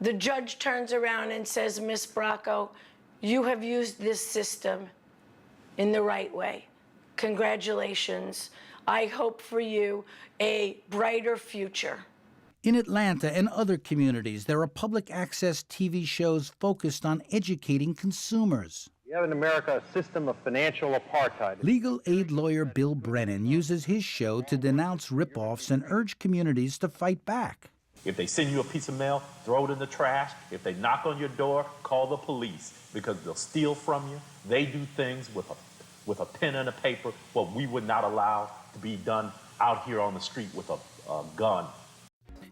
the judge turns around and says, Miss Bracco, you have used this system in the right way. Congratulations. I hope for you a brighter future. In Atlanta and other communities, there are public access TV shows focused on educating consumers. We have in America a system of financial apartheid. Legal aid lawyer Bill Brennan uses his show to denounce ripoffs and urge communities to fight back. If they send you a piece of mail, throw it in the trash. If they knock on your door, call the police because they'll steal from you. They do things with a pen and a paper, what we would not allow to be done out here on the street with a gun.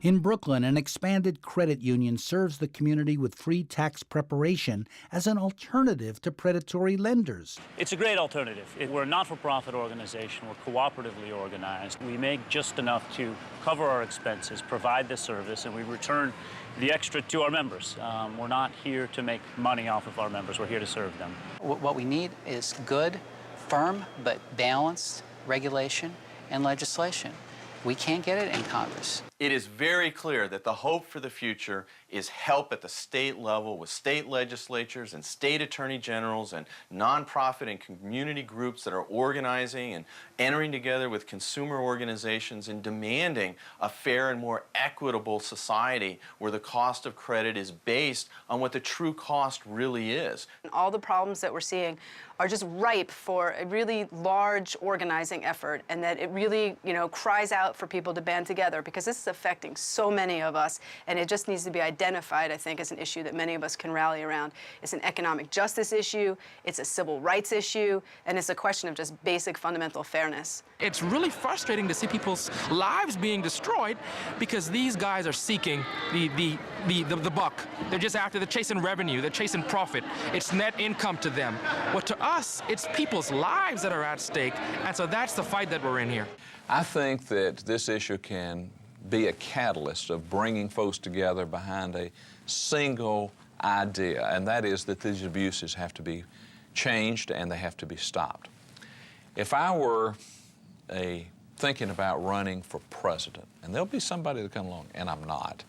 In Brooklyn, an expanded credit union serves the community with free tax preparation as an alternative to predatory lenders. It's a great alternative. We're a not-for-profit organization. We're cooperatively organized. We make just enough to cover our expenses, provide the service, and we return the extra to our members. We're not here to make money off of our members. We're here to serve them. What we need is good, firm, but balanced regulation and legislation. We can't get it in Congress. It is very clear that the hope for the future is help at the state level with state legislatures and state attorney generals and nonprofit and community groups that are organizing and entering together with consumer organizations and demanding a fair and more equitable society where the cost of credit is based on what the true cost really is. All the problems that we're seeing are just ripe for a really large organizing effort, and that it really, cries out for people to band together, because this is affecting so many of us, and it just needs to be identified, I think, as an issue that many of us can rally around. It's an economic justice issue, it's a civil rights issue, and it's a question of just basic fundamental fairness. It's really frustrating to see people's lives being destroyed because these guys are seeking the buck. They're just they're chasing revenue, they're chasing profit. It's net income to them. But to us, it's people's lives that are at stake, and so that's the fight that we're in here. I think that this issue can be a catalyst of bringing folks together behind a single idea, and that is that these abuses have to be changed and they have to be stopped. If I were thinking about running for president, and there'll be somebody that come along, and I'm not,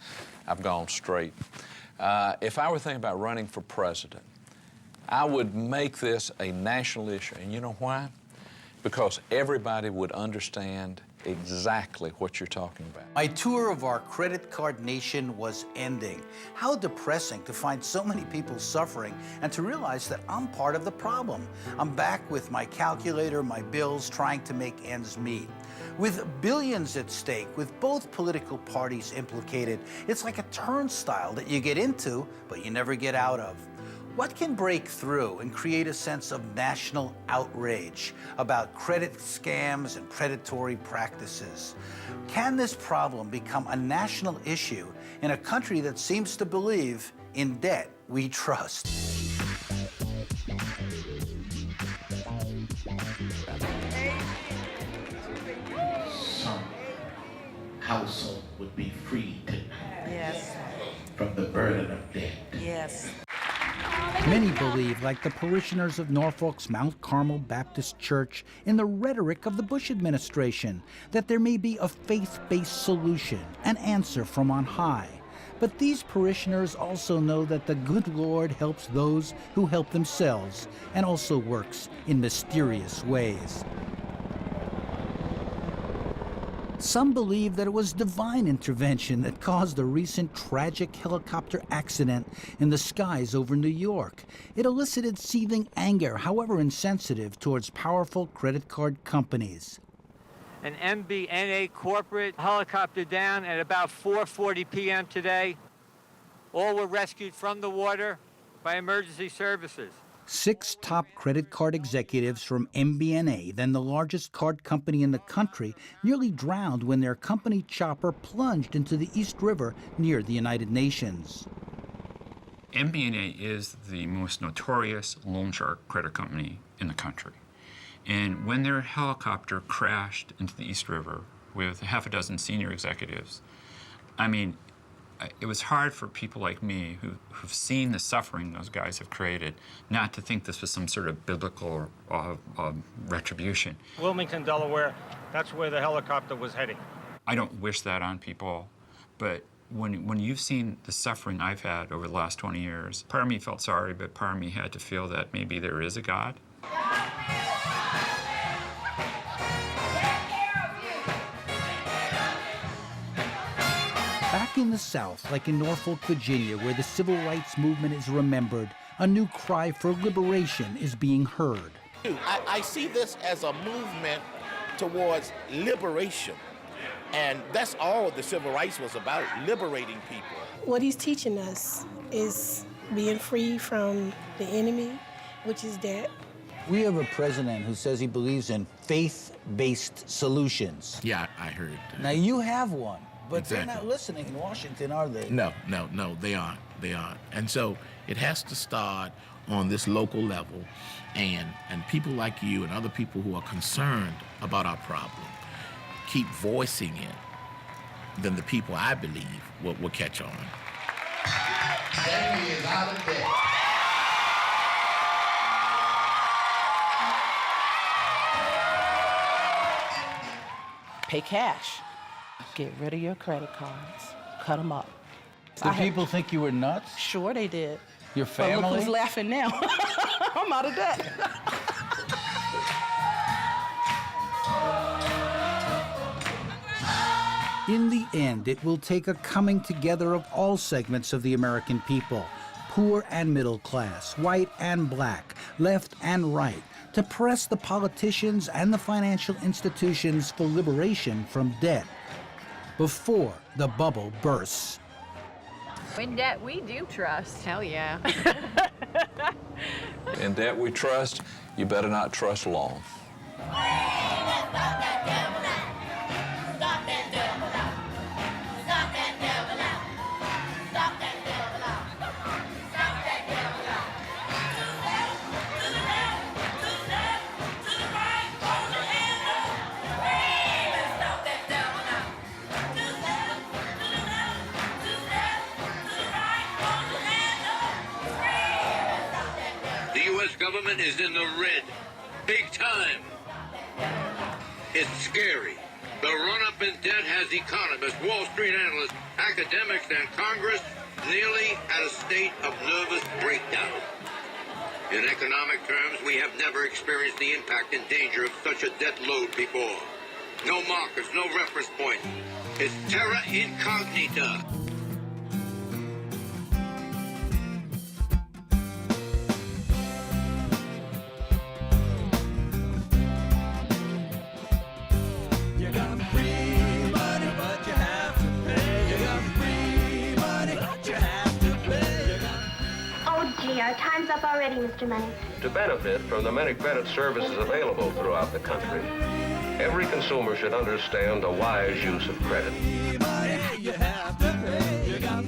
I've gone straight. If I were thinking about running for president, I would make this a national issue, and you know why? Because everybody would understand exactly what you're talking about. My tour of our credit card nation was ending. How depressing to find so many people suffering and to realize that I'm part of the problem. I'm back with my calculator, my bills, trying to make ends meet. With billions at stake, with both political parties implicated, it's like a turnstile that you get into, but you never get out of. What can break through and create a sense of national outrage about credit scams and predatory practices? Can this problem become a national issue in a country that seems to believe in debt we trust? Some household would be freed tonight. Yes. From the burden of debt. Yes. Many believe, like the parishioners of Norfolk's Mount Carmel Baptist Church, in the rhetoric of the Bush administration, that there may be a faith-based solution, an answer from on high. But these parishioners also know that the good Lord helps those who help themselves and also works in mysterious ways. Some believe that it was divine intervention that caused the recent tragic helicopter accident in the skies over New York. It elicited seething anger, however insensitive, towards powerful credit card companies. An MBNA corporate helicopter down at about 4:40 p.m. today. All were rescued from the water by emergency services. 6 top credit card executives from MBNA, then the largest card company in the country, nearly drowned when their company chopper plunged into the East River near the United Nations. MBNA is the most notorious loan shark credit company in the country. And when their helicopter crashed into the East River with half a dozen senior executives, I mean, it was hard for people like me who've seen the suffering those guys have created not to think this was some sort of biblical retribution. Wilmington, Delaware, that's where the helicopter was heading. I don't wish that on people, but when you've seen the suffering I've had over the last 20 years, part of me felt sorry, but part of me had to feel that maybe there is a God. Back in the South, like in Norfolk, Virginia, where the civil rights movement is remembered, a new cry for liberation is being heard. I see this as a movement towards liberation. And that's all the civil rights was about, liberating people. What he's teaching us is being free from the enemy, which is debt. We have a president who says he believes in faith-based solutions. Yeah, I heard. Now, you have one. But Exactly. They're not listening in Washington, are they? No, they aren't. They aren't. And so it has to start on this local level, and people like you and other people who are concerned about our problem keep voicing it, then the people, I believe, will catch on. Sammy is out of debt. Pay cash. Get rid of your credit cards. Cut them up. Do people think you were nuts? Sure they did. Your family? But look who's laughing now. I'm out of debt. In the end, it will take a coming together of all segments of the American people, poor and middle class, white and black, left and right, to press the politicians and the financial institutions for liberation from debt before the bubble bursts. In debt, we do trust. Hell yeah. In debt we trust, you better not trust long. Government is in the red, big time. It's scary. The run-up in debt has economists, Wall Street analysts, academics, and Congress nearly at a state of nervous breakdown. In economic terms, we have never experienced the impact and danger of such a debt load before. No markers, no reference point. It's terra incognita. You got free money, but you have to pay. You got free money, but you have to pay. Oh, gee, our time's up already, Mr. Money. To benefit from the many credit services available throughout the country, every consumer should understand the wise use of credit. You have to pay. You got